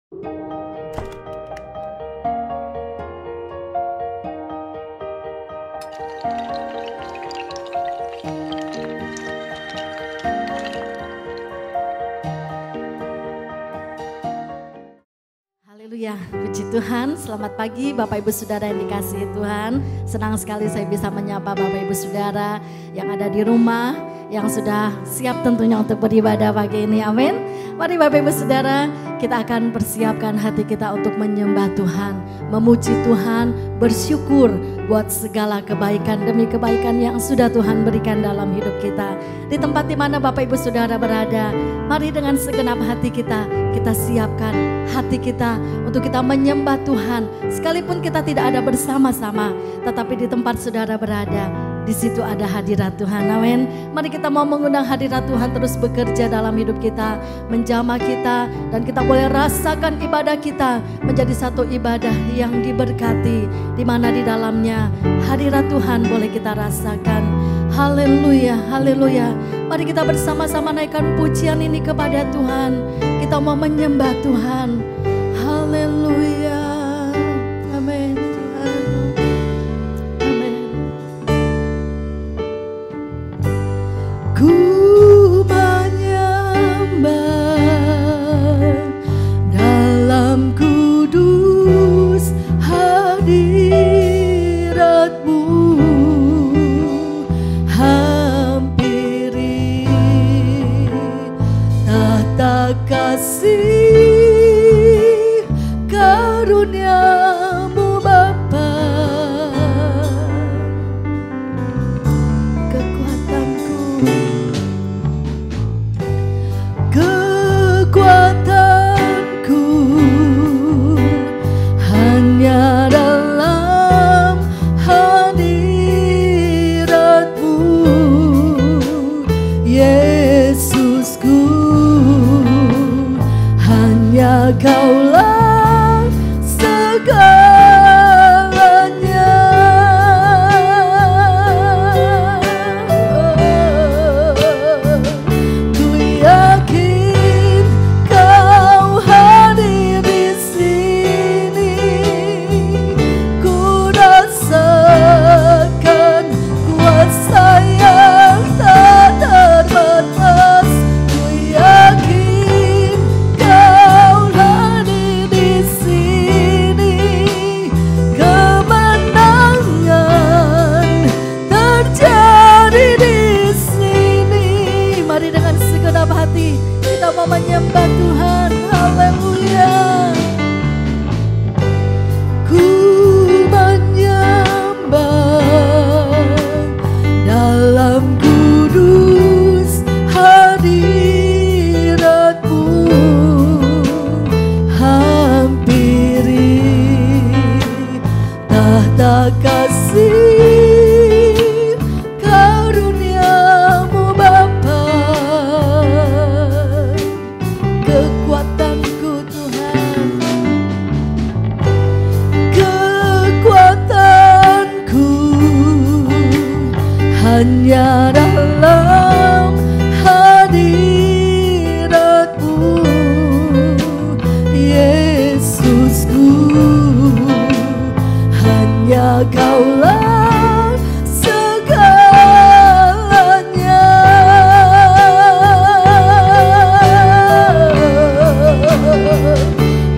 Haleluya, puji Tuhan. Selamat pagi Bapak Ibu Saudara yang dikasihi Tuhan. Senang sekali saya bisa menyapa Bapak Ibu Saudara yang ada di rumah, yang sudah siap tentunya untuk beribadah pagi ini. Amin. Mari Bapak Ibu Saudara, kita akan persiapkan hati kita untuk menyembah Tuhan, memuji Tuhan, bersyukur buat segala kebaikan demi kebaikan yang sudah Tuhan berikan dalam hidup kita. Di tempat di mana Bapak Ibu Saudara berada, mari dengan segenap hati kita siapkan hati kita untuk kita menyembah Tuhan. Sekalipun kita tidak ada bersama-sama, tetapi di tempat saudara berada, di situ ada hadirat Tuhan. Amin. Mari kita mau mengundang hadirat Tuhan terus bekerja dalam hidup kita, menjamah kita, dan kita boleh rasakan ibadah kita menjadi satu ibadah yang diberkati, di mana di dalamnya hadirat Tuhan boleh kita rasakan. Haleluya, haleluya. Mari kita bersama-sama naikkan pujian ini kepada Tuhan. Kita mau menyembah Tuhan. Haleluya. Amin. Amin. Ku menyembah dalam kudus hadirat-Mu, hampiri tahta kasih karunia-Mu Bapa. Kekuatanku hanya dalam hadirat-Mu, Yesusku. Hanya Kaulah segalanya. Ku yakin Kau hadir di sini. Ku rasakan kuasa yang tak terbatas. Ku yakin Kau hadir di sini. Kemenangan terjadi di sini. Mari dengan segenap hati kita mau menyembah Tuhan. Haleluya. Ku menyembah dalam kudus hadirat-Mu, hampiri tahta kasih karunia-Mu Bapa. Kekuatanku Tuhan, kekuatanku hanya dalam hadirat-Mu, Yesusku. Hanya Kaulah segalanya.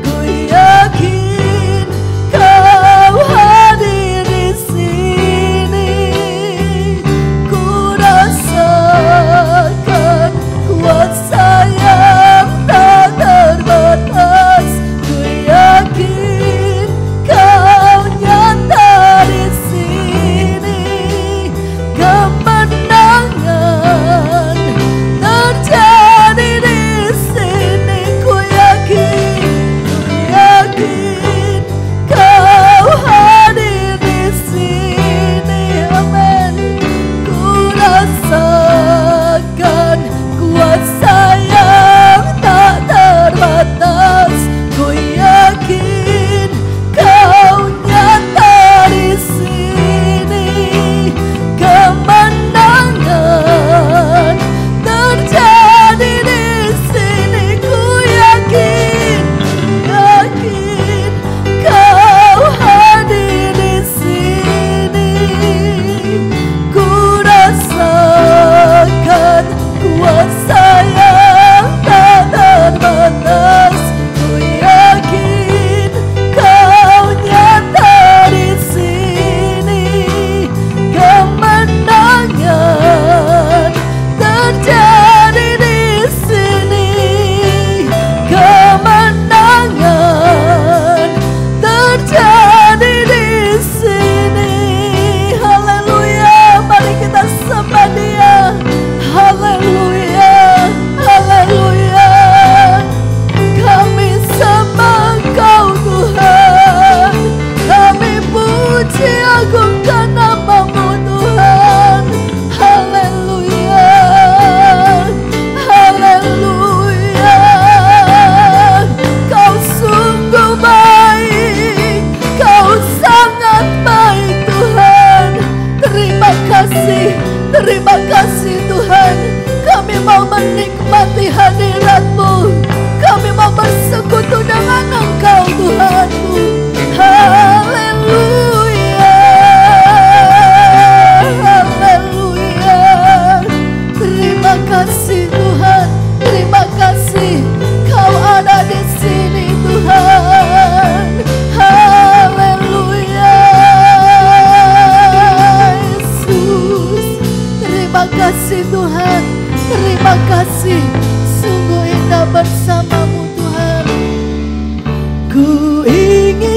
Ku yakin Kau hadir di sini. Ku rasakan kuasa yang tak terbatas. Ku yakin Kau nyata di sini.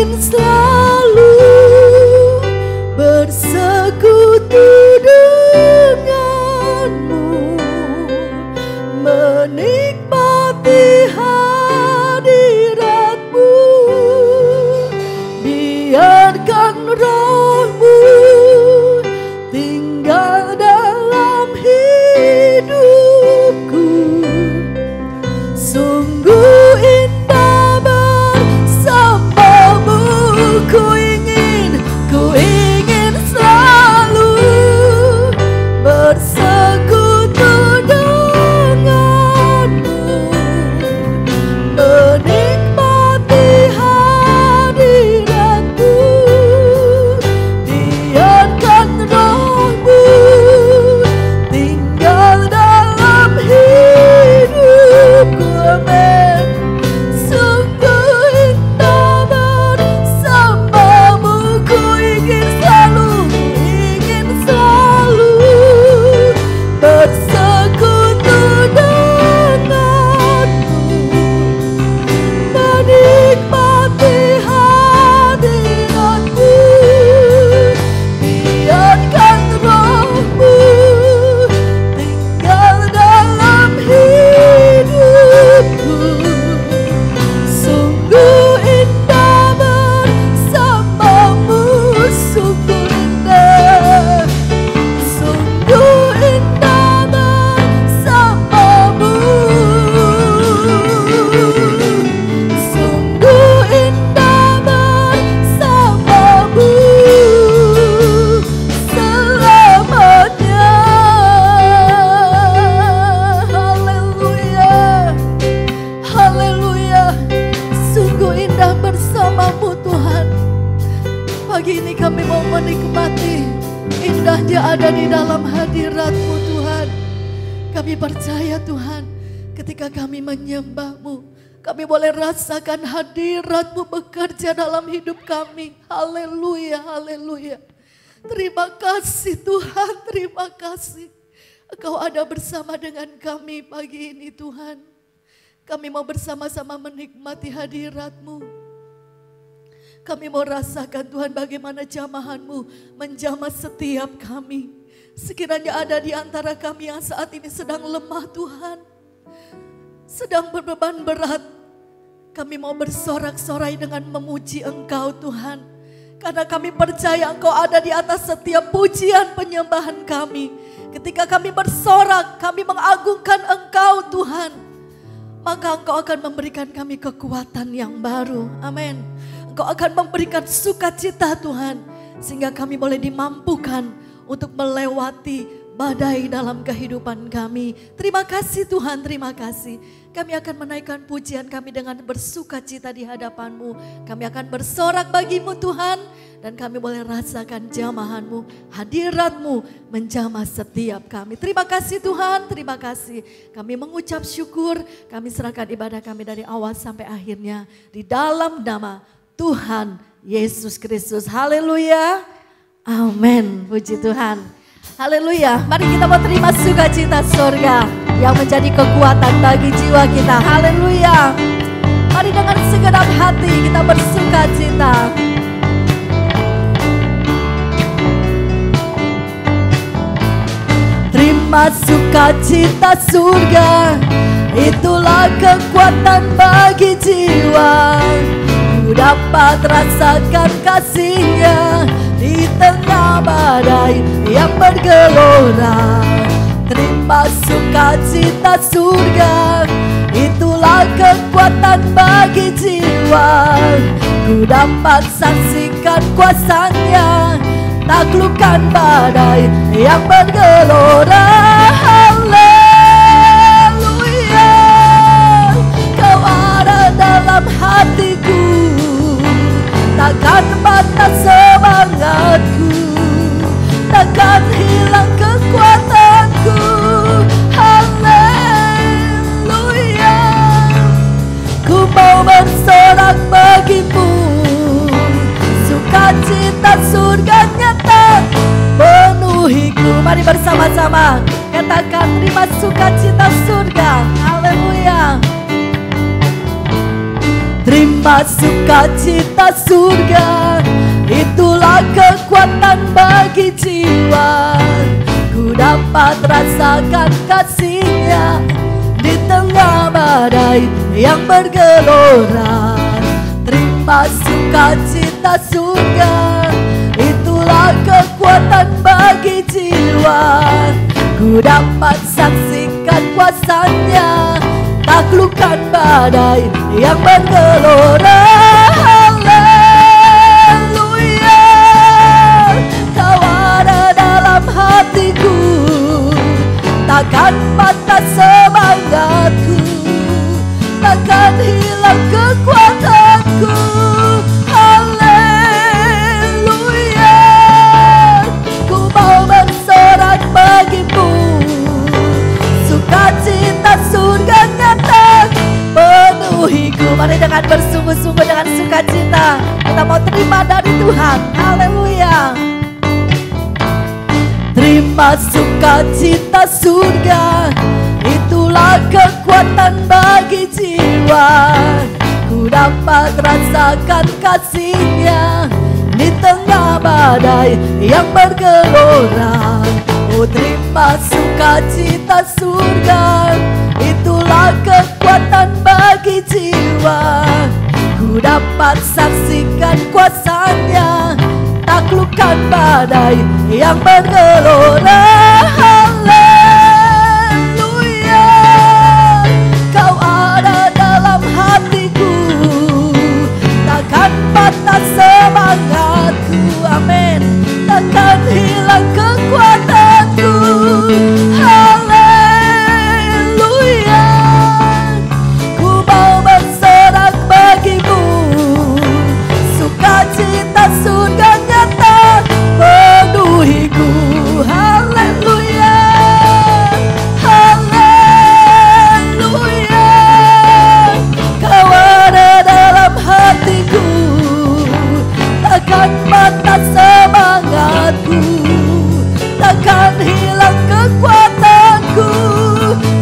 ingin selalu bersekutu denganmu, menikmati hadiratmu. Biarkan rohmu tinggal dalam hidupku. Sungguh indah bersamamu. Ku ingin selalu bersekutu denganmu, menikmati hadiratmu. Biarkan rohmu tinggal dalam hidupku. Amin. Sungguh indah bersamamu. Ku ingin selalu bersekutu denganmu, menikmati hadiratmu. Biarkan rohmu tinggal dalam hidupku. Sungguh indah bersamamu. Sungguh indah, sungguh indah bersamamu. Sungguh indah bersamamu selamanya. Haleluya, haleluya. Sungguh indah bersamamu Tuhan. Pagi ini kami mau menikmati indahnya ada di dalam hadirat-Mu Tuhan. Kami percaya Tuhan, ketika kami menyembah-Mu, kami boleh rasakan hadirat-Mu bekerja dalam hidup kami. Haleluya, haleluya. Terima kasih Tuhan, terima kasih. Engkau ada bersama dengan kami pagi ini Tuhan. Kami mau bersama-sama menikmati hadirat-Mu. Kami mau rasakan Tuhan bagaimana jamahan-Mu menjamah setiap kami. Sekiranya ada di antara kami yang saat ini sedang lemah Tuhan, sedang berbeban berat, kami mau bersorak-sorai dengan memuji Engkau Tuhan. Karena kami percaya Engkau ada di atas setiap pujian penyembahan kami. Ketika kami bersorak, kami mengagungkan Engkau Tuhan, maka Engkau akan memberikan kami kekuatan yang baru. Amin. Engkau akan memberikan sukacita Tuhan, sehingga kami boleh dimampukan untuk melewati badai dalam kehidupan kami. Terima kasih Tuhan, terima kasih. Kami akan menaikkan pujian kami dengan bersukacita di hadapan-Mu. Kami akan bersorak bagi-Mu Tuhan, dan kami boleh rasakan jamahan-Mu, hadirat-Mu menjamah setiap kami. Terima kasih Tuhan, terima kasih. Kami mengucap syukur, kami serahkan ibadah kami dari awal sampai akhirnya di dalam nama Tuhan Yesus Kristus. Haleluya. Amin. Puji Tuhan. Haleluya. Mari kita mau terima sukacita surga yang menjadi kekuatan bagi jiwa kita. Haleluya. Mari dengan segenap hati kita bersukacita. Terima sukacita surga, itulah kekuatan bagi jiwa. Ku dapat rasakan kasih-Nya di tengah badai yang bergelora. Terima sukacita surga, itulah kekuatan bagi jiwa. Ku dapat saksikan kuasa-Nya, taklukkan badai yang bergelora. Haleluya, Kau ada dalam hatiku, takkan patah semangatku, takkan hilang kekuatanku. Haleluya, ku mau bersorak bagimu, sukacita surga nyata penuhiku. Mari bersama-sama katakan terima sukacita surga. Haleluya. Terima terima sukacita surga, itulah kekuatan bagi jiwa. Ku dapat rasakan kasih-Nya di tengah badai yang bergelora. Terima sukacita surga, itulah kekuatan bagi jiwa. Ku dapat saksikan kuasa-Nya, taklukkan badai yang bergelora. Haleluya, Kau ada dalam hatiku, takkan patah semangatku, takkan hilang kekuatanku. Haleluya, ku mau bersorak bagimu, sukacita surga nyata penuhiku. Mari dengan bersungguh-sungguh, dengan sukacita kita mau terima dari Tuhan. Haleluya. Terima sukacita surga, itulah kekuatan bagi jiwa. Ku dapat rasakan kasih-Nya di tengah badai yang bergelora. Oh, terima sukacita surga, itulah kekuatan bagi jiwa. Ku dapat saksikan kuasa-Nya, taklukkan badai yang bergelora. Haleluya, Kau ada dalam hatiku, takkan patah semangatku. Amin. Takkan hilang kekuatanku. Haleluya, ku mau bersorak bagimu, sukacita surga nyata penuhiku. Haleluya, haleluya, Kau ada dalam hatiku, takkan patah semangatku, takkan hilang kekuatanku.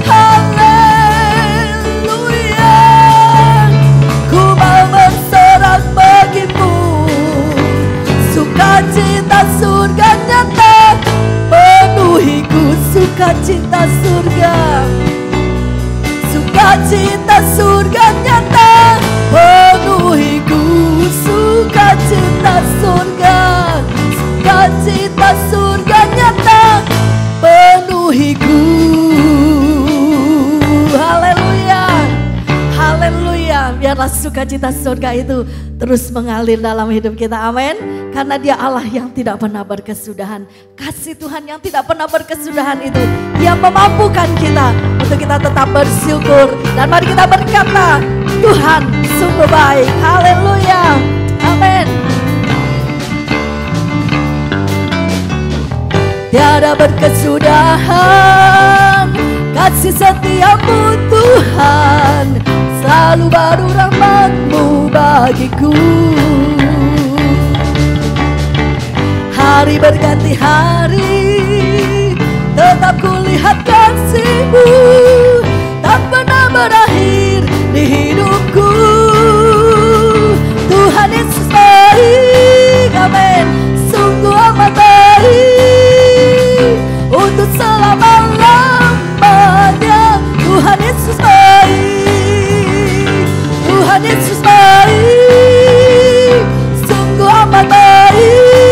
Haleluya, ku mau bersorak bagimu, sukacita surga nyata penuhiku. Sukacita surga, sukacita surga nyata penuhiku. Sukacita surga, sukacita surga nyata penuhiku. Haleluya, haleluya. Biarlah sukacita surga itu terus mengalir dalam hidup kita. Amin. Karena Dia Allah yang tidak pernah berkesudahan. Kasih Tuhan yang tidak pernah berkesudahan itu yang memampukan kita untuk kita tetap bersyukur. Dan mari kita berkata, Tuhan sungguh baik. Haleluya, amin. Tiada berkesudahan kasih setiamu Tuhan, selalu baru rahmat-Mu bagiku. Hari berganti hari, tetap kulihat kasih-Mu, tak pernah berakhir di hidupku. Tuhan Yesus baik, amin. Sungguh amat baik, untuk selama-lamanya. Tuhan Yesus baik, Tuhan Yesus baik, sungguh amat baik,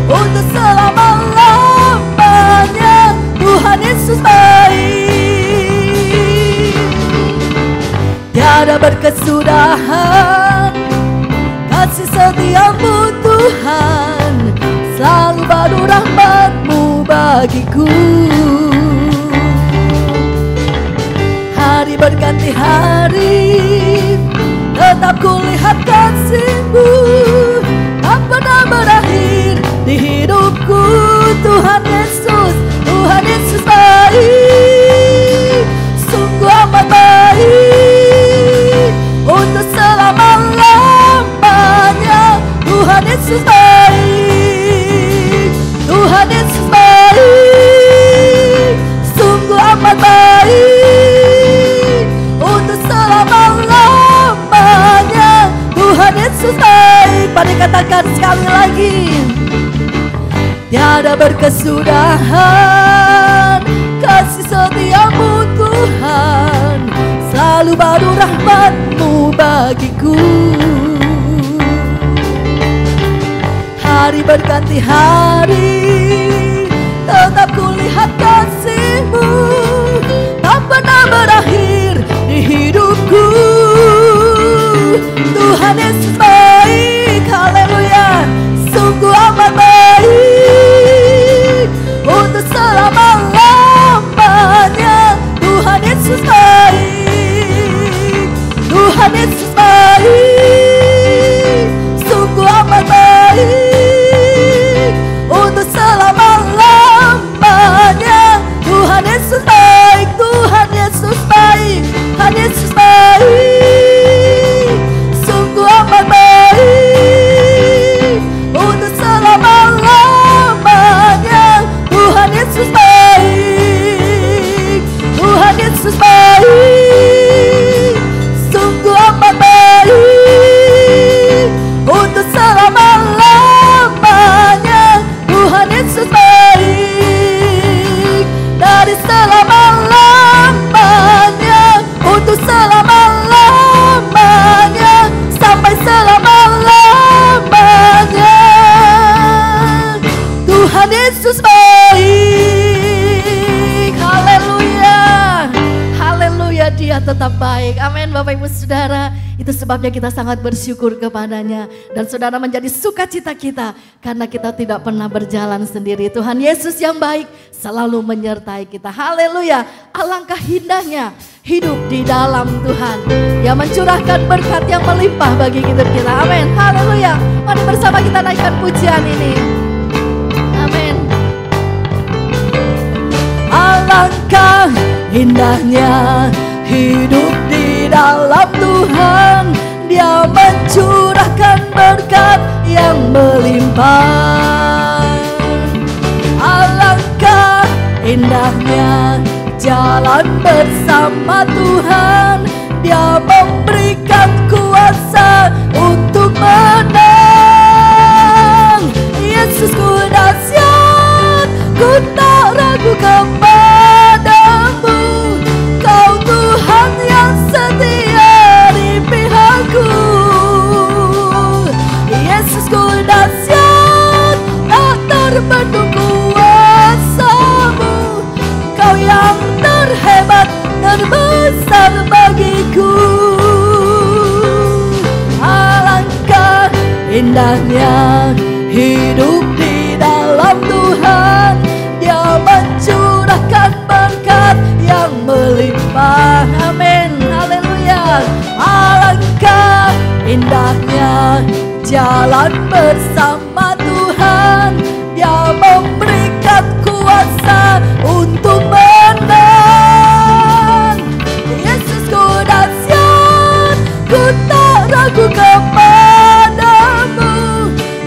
untuk selama-lamanya. Tuhan Yesus baik. Tiada berkesudahan kasih setiamu Tuhan, selalu baru rahmat-Mu bagiku. Hari berganti hari, tetap kulihat kasih-Mu, tak pernah berakhir di hidupku. Tuhan Yesus, Tuhan Yesus baik, sungguh amat baik, untuk selama-lamanya. Tuhan Yesus baik, Tuhan Yesus baik, sungguh amat baik, untuk selama-lamanya. Yesus baik. Mari katakan sekali lagi. Tiada berkesudahan kasih setiamu Tuhan, selalu baru rahmat-Mu bagiku. Hari berganti hari, tetap kulihat kasih-Mu, tak pernah berakhir di hidupku. Tuhan Yesus baik, haleluya, sungguh amat baik untuk selama-lamanya. Tuhan Yesus baik, Tuhan Yesus baik, sungguh amat baik untuk selama-lamanya. Tuhan Yesus baik, Tuhan Yesus baik, Tuhan Yesus baik, sungguh amat baik untuk selama-lamanya. Tuhan Yesus baik, Tuhan Yesus baik, sungguh amat baik untuk selama-lamanya. Tuhan Yesus baik dari selama-lamanya untuk selama-lamanya sampai selama-lamanya. Tuhan Yesus baik, haleluya, haleluya, Dia tetap baik. Amin Bapak Ibu Saudara. Itu sebabnya kita sangat bersyukur kepadanya. Dan saudara menjadi sukacita kita karena kita tidak pernah berjalan sendiri. Tuhan Yesus yang baik selalu menyertai kita. Haleluya. Alangkah indahnya hidup di dalam Tuhan. Dia mencurahkan berkat yang melimpah bagi hidup kita. Amin. Haleluya. Mari bersama kita naikkan pujian ini. Amin. Alangkah indahnya hidup di dalam Tuhan. Dia mencurahkan berkat yang melimpah. Alangkah indahnya jalan bersama Tuhan. Dia memberikan kuasa untuk menang. Yesusku dahsyat, ku tak ragu kepadamu. Kau Tuhan yang setia di pihakku. Yesusku dahsyat, tak terbendung kuasa-Mu. Kau yang terhebat, terbesar bagiku. Alangkah indahnya hidup di dalam Tuhan. Dia mencurahkan berkat yang melimpah. Amin, haleluya. Alangkah indahnya jalan bersama Tuhan. Dia memberikan kuasa untuk menang. Yesusku dahsyat, ku tak ragu kepadamu.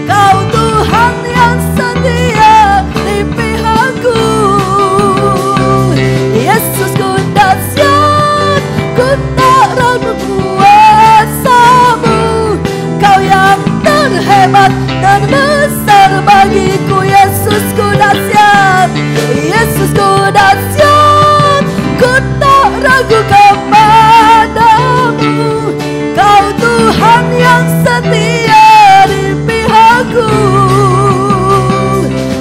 Kau Tuhan yang setia di pihakku. Yesusku dahsyat, ku tak ragu kuasa-Mu. Kau yang terhebat dan besar bagiku. Yesusku dahsyat, Yesusku dahsyat, ku tak ragu kepadamu. Kau Tuhan yang setia di pihakku.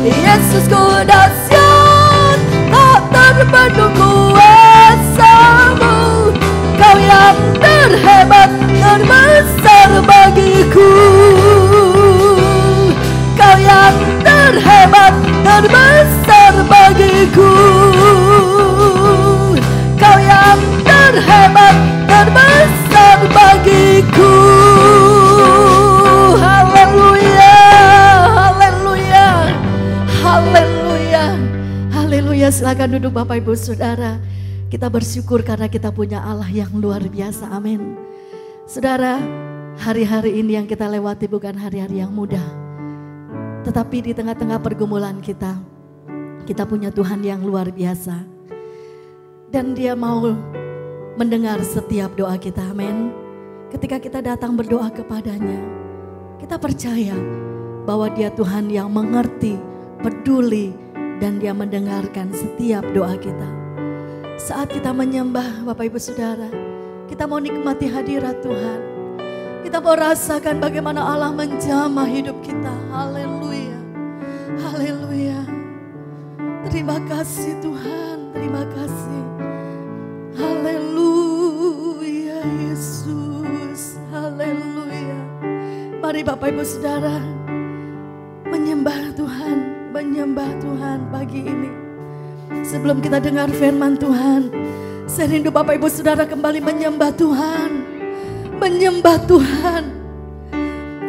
Yesusku dahsyat, tak terbendung kuasa-Mu. Kau yang terhebat, terbesar bagiku. Kau yang terhebat, terbesar bagiku. Kau yang terhebat, terbesar bagiku. Haleluya, haleluya, haleluya, haleluya. Silakan duduk Bapak Ibu Saudara. Kita bersyukur karena kita punya Allah yang luar biasa. Amin. Saudara, hari-hari ini yang kita lewati bukan hari-hari yang mudah. Tetapi di tengah-tengah pergumulan kita punya Tuhan yang luar biasa. Dan Dia mau mendengar setiap doa kita, amin. Ketika kita datang berdoa kepadanya, Kita percaya bahwa Dia Tuhan yang mengerti, peduli, dan Dia mendengarkan setiap doa kita. Saat kita menyembah Bapak Ibu Saudara, kita mau nikmati hadirat Tuhan. Kita mau rasakan bagaimana Allah menjamah hidup kita. Haleluya, haleluya. Terima kasih Tuhan, terima kasih. Haleluya Yesus, haleluya. Mari Bapak Ibu Saudara menyembah Tuhan pagi ini. Sebelum kita dengar firman Tuhan, saya rindu Bapak Ibu Saudara kembali menyembah Tuhan. Menyembah Tuhan.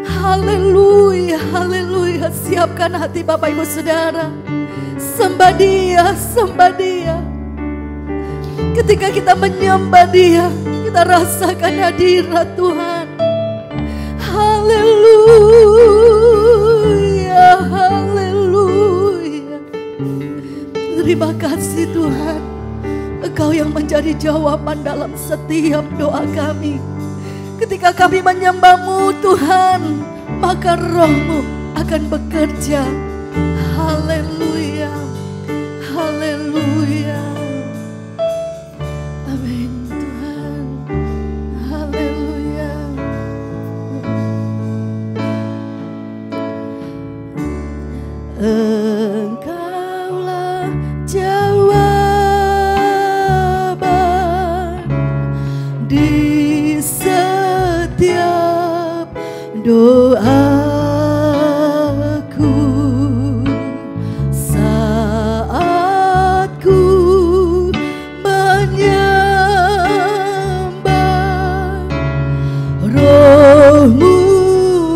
Haleluya, haleluya. Siapkan hati Bapak Ibu Saudara. Sembah Dia, sembah Dia. Ketika kita menyembah Dia, kita rasakan hadirat Tuhan. Haleluya, haleluya. Terima kasih Tuhan. Engkau yang menjadi jawaban dalam setiap doa kami. Ketika kami menyembah-Mu Tuhan, maka Roh-Mu akan bekerja. Haleluya, haleluya. Amin Tuhan, haleluya. Engkaulah jawaban di setiap doaku saat ku menyembah. Roh-Mu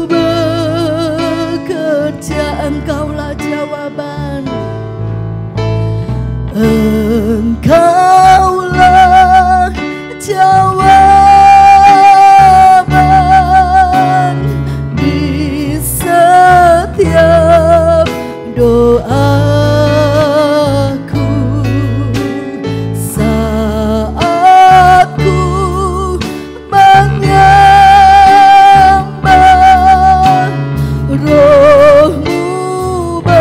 bekerja, Engkaulah jawaban. Engkaulah jawaban di setiap doaku saat ku menyembah. Roh-Mu bekerja.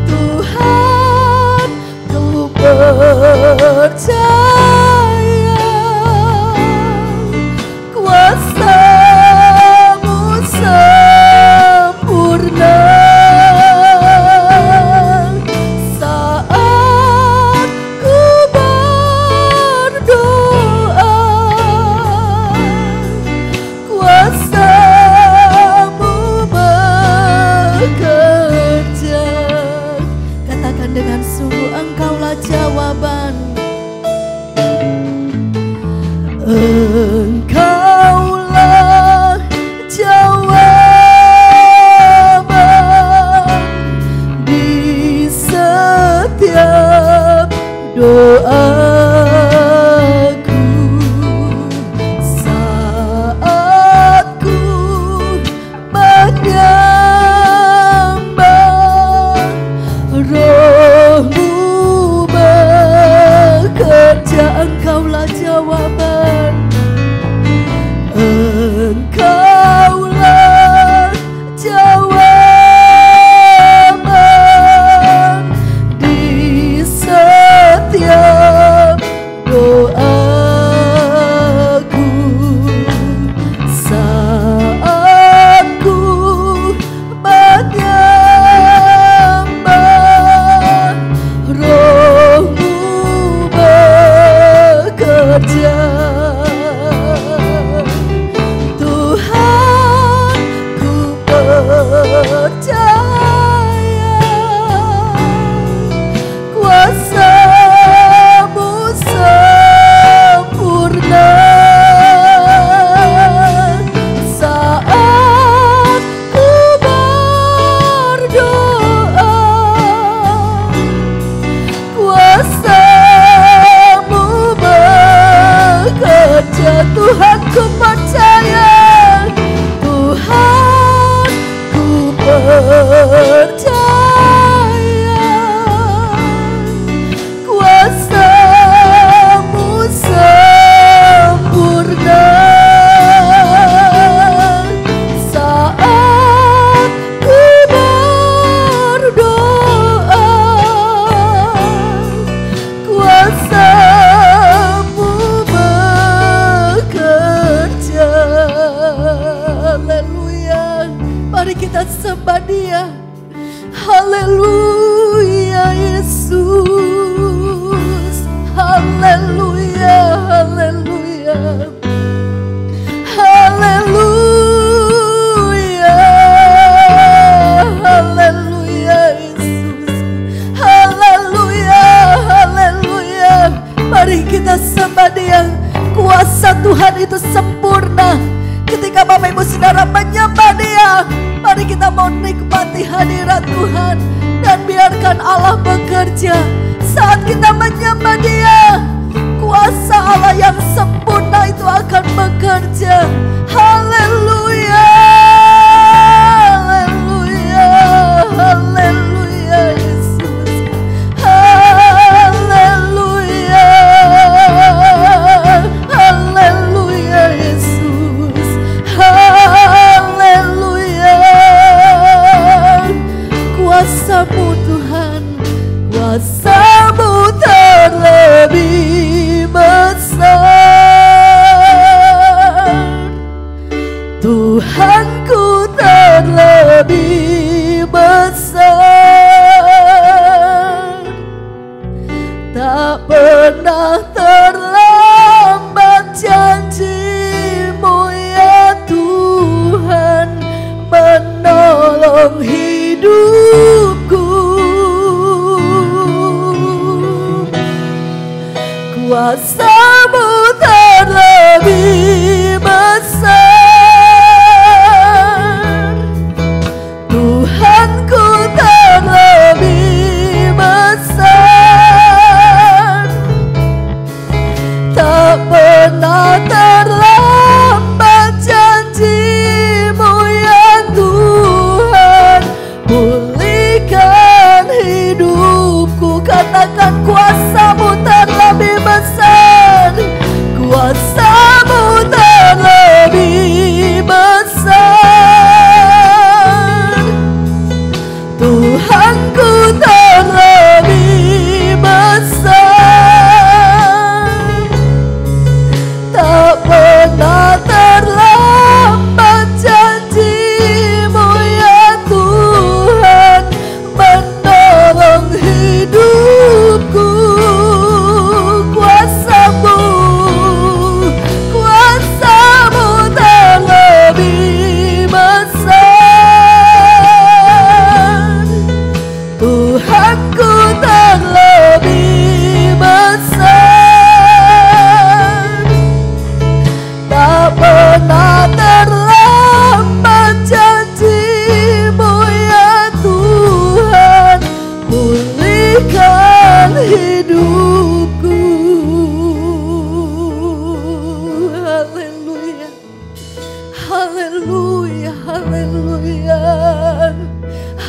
Tuhan, ku percaya kuasa-Mu sempurna saat ku berdoa. Kuasa-Mu bekerja. Katakan dengan sungguh, Engkaulah jawaban. Engkaulah jawaban di setiap doaku saat ku menyembah. Roh-Mu bekerja, Engkaulah jawaban. Engkaulah jawaban di setiap doaku saat ku menyembah. Roh-Mu bekerja. Tuhan, ku percaya kuasa-Mu sempurna saat ku berdoa. Kuasa-Mu bekerja. sembah Dia. Kuasa Tuhan itu sempurna. Ketika Bapak Ibu Saudara menyembah Dia, mari kita mau nikmati hadirat Tuhan dan biarkan Allah bekerja. Saat kita menyembah Dia, kuasa Allah yang sempurna itu akan bekerja. Haleluya, haleluya, haleluya Yesus. Haleluya, haleluya Yesus. Haleluya. Kuasa-Mu Tuhan, kuasa-Mu terlebih besar. Tuhanku terlebih besar. Tak pernah terlambat janji-Mu ya Tuhan, menolong hidupku. Kuasa-Mu terlebih besar. Tuhanku terlebih besar. Tak pernah terlambat janji-Mu ya Tuhan, pulihkan hidupku. Katakan kuasa-Mu terlebih besar. Kuasa-Mu terlebih besar. Tuhanku terlebih besar. Tak pernah terlambat janji-Mu ya Tuhan, menolong hidupku. Kuasa-Mu, kuasa-Mu terlebih besar. Tuhanku terlebih besar. Tak pernah terlambat janji-Mu ya Tuhan, pulihkan hidupku. Haleluya, haleluya, haleluya,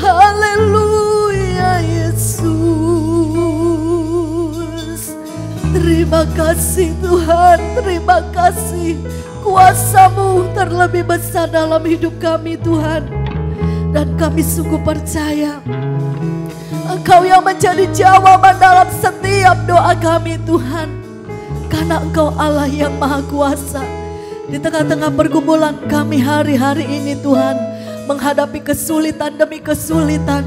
haleluya Yesus. Terima kasih Tuhan, terima kasih. Kuasa-Mu terlebih besar dalam hidup kami Tuhan. Dan kami sungguh percaya Engkau yang menjadi jawaban dalam setiap doa kami Tuhan. Karena Engkau Allah yang Maha Kuasa. Di tengah-tengah pergumulan kami hari-hari ini Tuhan, menghadapi kesulitan demi kesulitan,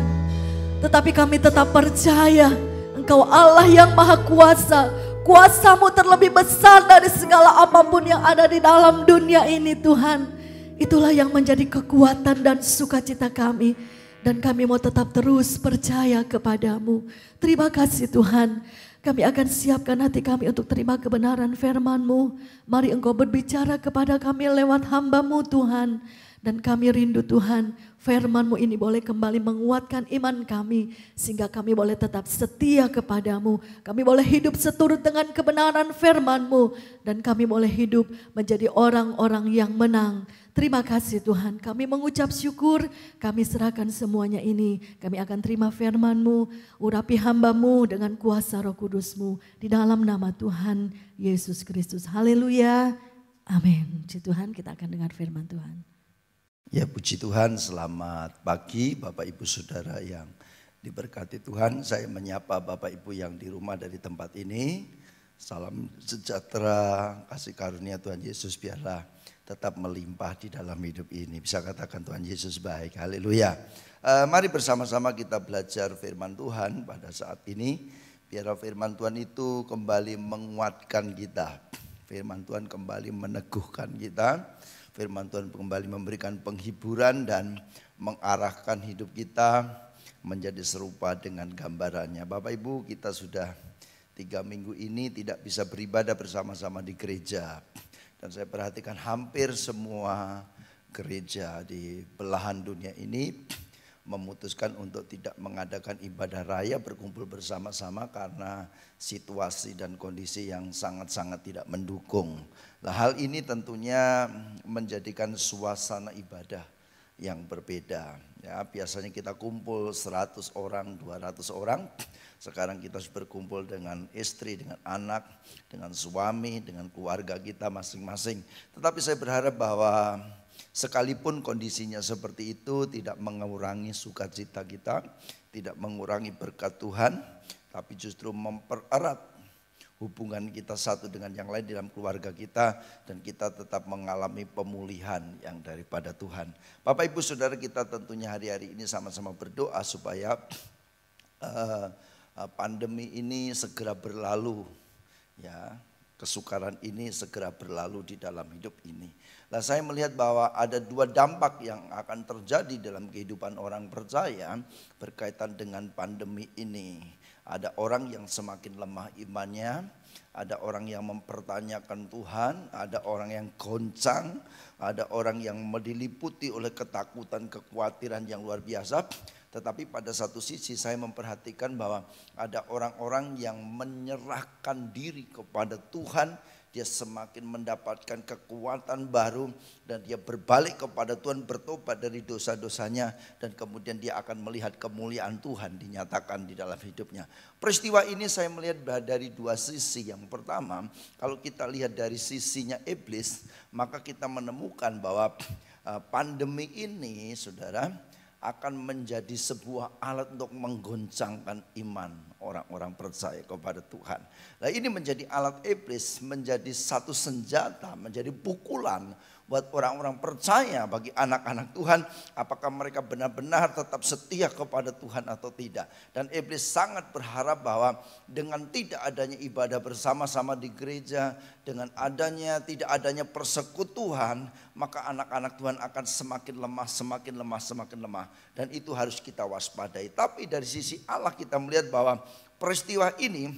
tetapi kami tetap percaya Engkau Allah yang Maha Kuasa. Kuasa-Mu terlebih besar dari segala apapun yang ada di dalam dunia ini Tuhan. Itulah yang menjadi kekuatan dan sukacita kami. Dan kami mau tetap terus percaya kepadamu. Terima kasih Tuhan. Kami akan siapkan hati kami untuk terima kebenaran firman-Mu. Mari Engkau berbicara kepada kami lewat hamba-Mu Tuhan. Dan kami rindu Tuhan, firman-Mu ini boleh kembali menguatkan iman kami. Sehingga kami boleh tetap setia kepadamu. Kami boleh hidup seturut dengan kebenaran firman-Mu. Dan kami boleh hidup menjadi orang-orang yang menang. Terima kasih Tuhan, kami mengucap syukur, kami serahkan semuanya ini. Kami akan terima firman-Mu, urapi hamba-Mu dengan kuasa Roh Kudus-Mu. Di dalam nama Tuhan Yesus Kristus. Haleluya, amin. Puji Tuhan, kita akan dengar firman Tuhan. Ya puji Tuhan, selamat pagi Bapak Ibu Saudara yang diberkati Tuhan. Saya menyapa Bapak Ibu yang di rumah dari tempat ini. Salam sejahtera, kasih karunia Tuhan Yesus biarlah tetap melimpah di dalam hidup ini. Bisa katakan Tuhan Yesus baik, haleluya. Mari bersama-sama kita belajar firman Tuhan pada saat ini. Biar firman Tuhan itu kembali menguatkan kita. Firman Tuhan kembali meneguhkan kita. Firman Tuhan kembali memberikan penghiburan dan mengarahkan hidup kita menjadi serupa dengan gambarannya. Bapak Ibu, kita sudah 3 minggu ini tidak bisa beribadah bersama-sama di gereja. Dan saya perhatikan hampir semua gereja di belahan dunia ini memutuskan untuk tidak mengadakan ibadah raya berkumpul bersama-sama karena situasi dan kondisi yang sangat-sangat tidak mendukung. Nah, hal ini tentunya menjadikan suasana ibadah yang berbeda. Ya, biasanya kita kumpul 100 orang, 200 orang. Sekarang kita harus berkumpul dengan istri, dengan anak, dengan suami, dengan keluarga kita masing-masing. Tetapi saya berharap bahwa sekalipun kondisinya seperti itu tidak mengurangi sukacita kita, tidak mengurangi berkat Tuhan, tapi justru mempererat hubungan kita satu dengan yang lain dalam keluarga kita, dan kita tetap mengalami pemulihan yang daripada Tuhan. Bapak Ibu Saudara, kita tentunya hari-hari ini sama-sama berdoa supaya pandemi ini segera berlalu, ya, kesukaran ini segera berlalu di dalam hidup ini. Nah, saya melihat bahwa ada 2 dampak yang akan terjadi dalam kehidupan orang percaya berkaitan dengan pandemi ini. Ada orang yang semakin lemah imannya, ada orang yang mempertanyakan Tuhan, ada orang yang goncang, ada orang yang diliputi oleh ketakutan, kekhawatiran yang luar biasa. Tetapi pada satu sisi saya memperhatikan bahwa ada orang-orang yang menyerahkan diri kepada Tuhan. Dia semakin mendapatkan kekuatan baru dan dia berbalik kepada Tuhan, bertobat dari dosa-dosanya, dan kemudian dia akan melihat kemuliaan Tuhan dinyatakan di dalam hidupnya. Peristiwa ini saya melihat dari 2 sisi. Yang pertama, kalau kita lihat dari sisinya iblis, maka kita menemukan bahwa pandemi ini, saudara, akan menjadi sebuah alat untuk menggoncangkan iman orang-orang percaya kepada Tuhan. Nah, ini menjadi alat iblis, menjadi satu senjata, menjadi pukulan buat orang-orang percaya, bagi anak-anak Tuhan, apakah mereka benar-benar tetap setia kepada Tuhan atau tidak. Dan iblis sangat berharap bahwa dengan tidak adanya ibadah bersama-sama di gereja, dengan tidak adanya persekutuan, maka anak-anak Tuhan akan semakin lemah, semakin lemah, semakin lemah. Dan itu harus kita waspadai. Tapi dari sisi Allah kita melihat bahwa peristiwa ini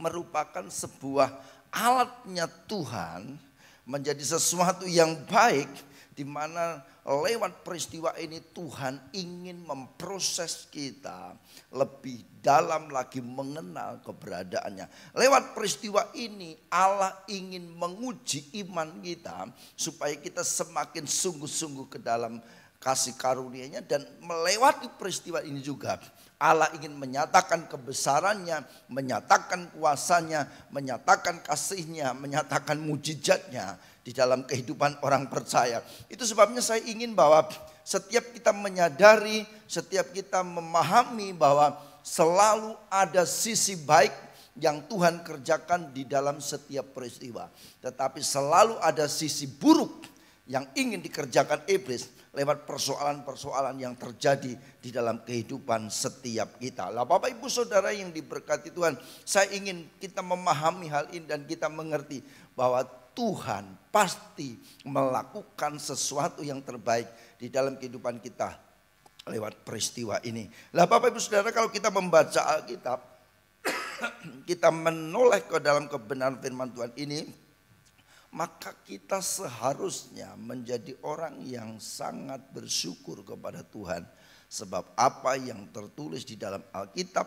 merupakan sebuah alatnya Tuhan menjadi sesuatu yang baik, di mana lewat peristiwa ini Tuhan ingin memproses kita lebih dalam lagi mengenal keberadaannya. Lewat peristiwa ini Allah ingin menguji iman kita supaya kita semakin sungguh-sungguh ke dalam kasih karunia-Nya, dan melewati peristiwa ini juga Allah ingin menyatakan kebesarannya, menyatakan kuasanya, menyatakan kasih-Nya, menyatakan mujizat-Nya di dalam kehidupan orang percaya. Itu sebabnya saya ingin bahwa setiap kita menyadari, setiap kita memahami bahwa selalu ada sisi baik yang Tuhan kerjakan di dalam setiap peristiwa. Tetapi selalu ada sisi buruk yang ingin dikerjakan iblis lewat persoalan-persoalan yang terjadi di dalam kehidupan setiap kita. Lah, Bapak Ibu Saudara yang diberkati Tuhan, saya ingin kita memahami hal ini dan kita mengerti bahwa Tuhan pasti melakukan sesuatu yang terbaik di dalam kehidupan kita lewat peristiwa ini. Lah, Bapak Ibu Saudara, kalau kita membaca Alkitab, kita menoleh ke dalam kebenaran firman Tuhan ini, maka kita seharusnya menjadi orang yang sangat bersyukur kepada Tuhan. Sebab apa yang tertulis di dalam Alkitab,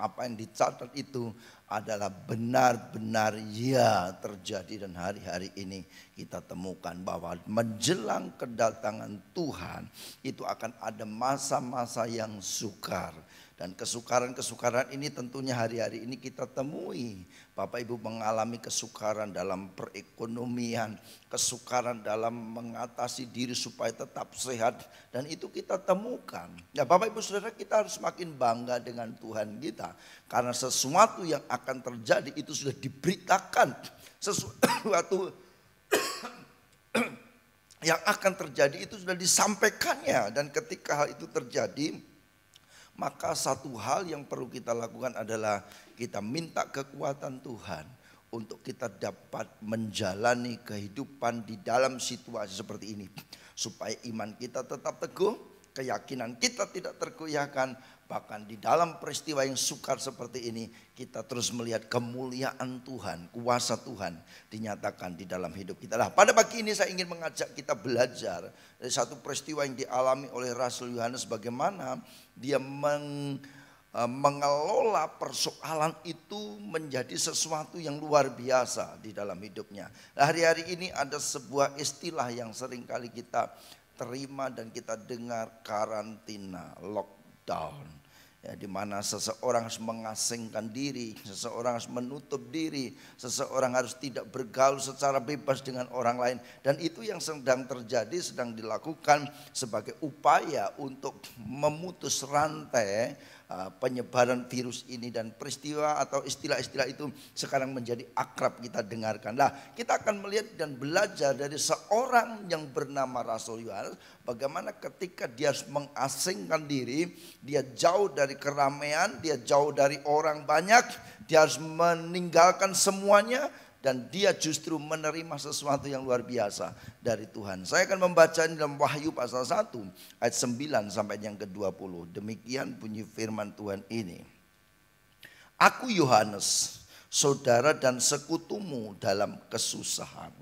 apa yang dicatat itu adalah benar-benar ya terjadi. Dan hari-hari ini kita temukan bahwa menjelang kedatangan Tuhan itu akan ada masa-masa yang sukar. Dan kesukaran-kesukaran ini tentunya hari-hari ini kita temui. Bapak Ibu mengalami kesukaran dalam perekonomian, kesukaran dalam mengatasi diri supaya tetap sehat. Dan itu kita temukan. Ya, Bapak Ibu Saudara, kita harus makin bangga dengan Tuhan kita. Karena sesuatu yang akan terjadi itu sudah diberitakan. Sesuatu yang akan terjadi itu sudah disampaikannya. Dan ketika hal itu terjadi, maka satu hal yang perlu kita lakukan adalah kita minta kekuatan Tuhan untuk kita dapat menjalani kehidupan di dalam situasi seperti ini. Supaya iman kita tetap teguh, keyakinan kita tidak tergoyahkan. Bahkan di dalam peristiwa yang sukar seperti ini, kita terus melihat kemuliaan Tuhan, kuasa Tuhan dinyatakan di dalam hidup kita. Nah, pada pagi ini saya ingin mengajak kita belajar dari satu peristiwa yang dialami oleh Rasul Yohanes, bagaimana dia mengelola persoalan itu menjadi sesuatu yang luar biasa di dalam hidupnya. Nah, hari-hari ini ada sebuah istilah yang sering kali kita terima dan kita dengar, karantina, lockdown. Ya, di mana seseorang harus mengasingkan diri, seseorang harus menutup diri, seseorang harus tidak bergaul secara bebas dengan orang lain. Dan itu yang sedang terjadi, sedang dilakukan sebagai upaya untuk memutus rantai penyebaran virus ini. Dan peristiwa atau istilah-istilah itu sekarang menjadi akrab kita dengarkan. Nah, kita akan melihat dan belajar dari seorang yang bernama Rasul Yohanes, bagaimana ketika dia harus mengasingkan diri, dia jauh dari keramaian, dia jauh dari orang banyak, dia harus meninggalkan semuanya, dan dia justru menerima sesuatu yang luar biasa dari Tuhan. Saya akan membaca dalam Wahyu pasal 1 ayat 9 sampai yang ke-20. Demikian bunyi firman Tuhan ini. Aku Yohanes, saudara dan sekutumu dalam kesusahan,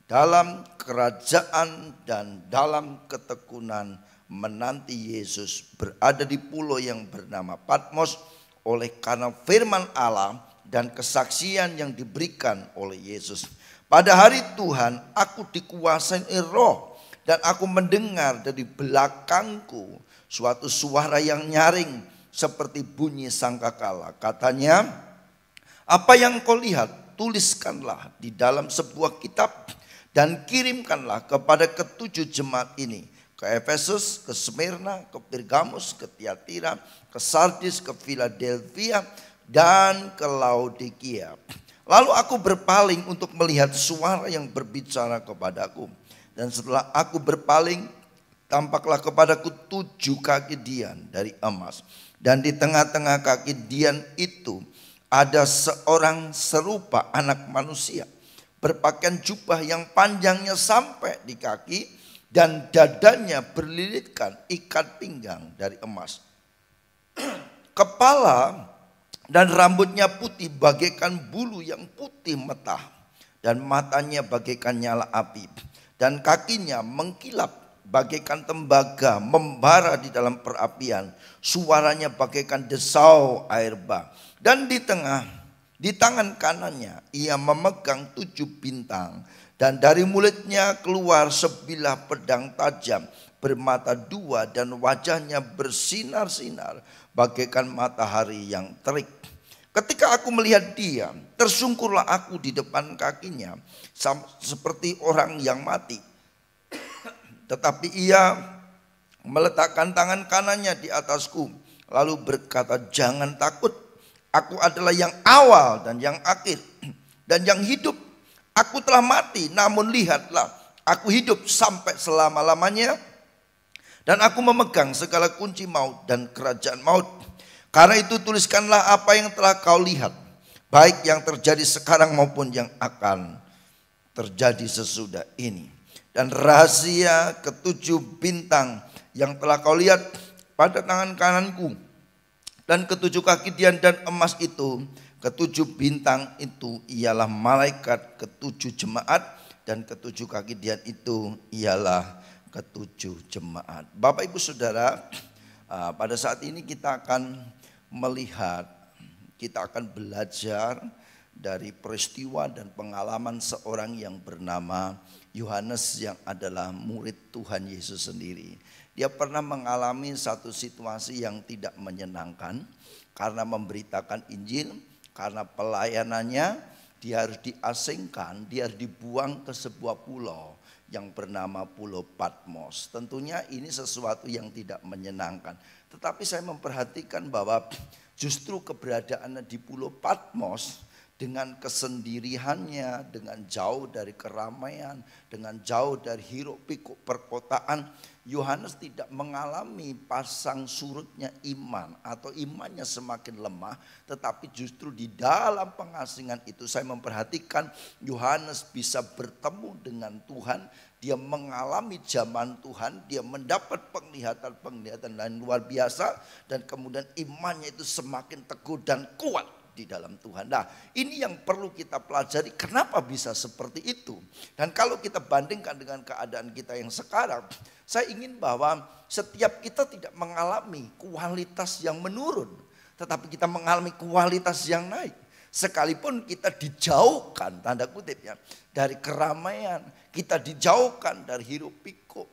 dalam kerajaan dan dalam ketekunan, menanti Yesus berada di pulau yang bernama Patmos oleh karena firman Allah dan kesaksian yang diberikan oleh Yesus. Pada hari Tuhan aku dikuasai roh, dan aku mendengar dari belakangku suatu suara yang nyaring seperti bunyi sangkakala. Katanya, apa yang kau lihat tuliskanlah di dalam sebuah kitab dan kirimkanlah kepada ketujuh jemaat ini, ke Efesus, ke Smyrna, ke Pergamus, ke Tiatira, ke Sardis, ke Philadelphia, dan ke Laodikia. Lalu aku berpaling untuk melihat suara yang berbicara kepadaku. Dan setelah aku berpaling, tampaklah kepadaku 7 kaki dian dari emas. Dan di tengah-tengah kaki dian itu ada seorang serupa anak manusia, berpakaian jubah yang panjangnya sampai di kaki, dan dadanya berlilitkan ikat pinggang dari emas. Kepala dan rambutnya putih bagaikan bulu yang putih metah, dan matanya bagaikan nyala api, dan kakinya mengkilap bagaikan tembaga membara di dalam perapian. Suaranya bagaikan desau air bah. Dan di tangan kanannya ia memegang 7 bintang, dan dari mulutnya keluar sebilah pedang tajam bermata 2, dan wajahnya bersinar-sinar bagaikan matahari yang terik. Ketika aku melihat dia, tersungkurlah aku di depan kakinya seperti orang yang mati. Tetapi ia meletakkan tangan kanannya di atasku, lalu berkata, jangan takut, aku adalah yang awal dan yang akhir dan yang hidup. Aku telah mati, namun lihatlah, aku hidup sampai selama-lamanya, dan aku memegang segala kunci maut dan kerajaan maut. Karena itu tuliskanlah apa yang telah kau lihat, baik yang terjadi sekarang maupun yang akan terjadi sesudah ini. Dan rahasia ke-7 bintang yang telah kau lihat pada tangan kananku, dan ke-7 kaki dian dan emas itu, ke-7 bintang itu ialah malaikat ke-7 jemaat, dan ke-7 kaki dian itu ialah ke-7 jemaat. Bapak Ibu Saudara, pada saat ini kita akan melihat, kita akan belajar dari peristiwa dan pengalaman seorang yang bernama Yohanes, yang adalah murid Tuhan Yesus sendiri. Dia pernah mengalami satu situasi yang tidak menyenangkan karena memberitakan Injil, karena pelayanannya dia harus diasingkan, dia harus dibuang ke sebuah pulau yang bernama Pulau Patmos. Tentunya ini sesuatu yang tidak menyenangkan. Tetapi saya memperhatikan bahwa justru keberadaannya di Pulau Patmos dengan kesendiriannya, dengan jauh dari keramaian, dengan jauh dari hiruk pikuk perkotaan, Yohanes tidak mengalami pasang surutnya iman atau imannya semakin lemah, tetapi justru di dalam pengasingan itu saya memperhatikan Yohanes bisa bertemu dengan Tuhan. Dia mengalami zaman Tuhan, dia mendapat penglihatan-penglihatan yang luar biasa, dan kemudian imannya itu semakin teguh dan kuat di dalam Tuhan. Nah, ini yang perlu kita pelajari, kenapa bisa seperti itu. Dan kalau kita bandingkan dengan keadaan kita yang sekarang, saya ingin bahwa setiap kita tidak mengalami kualitas yang menurun, tetapi kita mengalami kualitas yang naik. Sekalipun kita dijauhkan, tanda kutip ya, dari keramaian, kita dijauhkan dari hiruk pikuk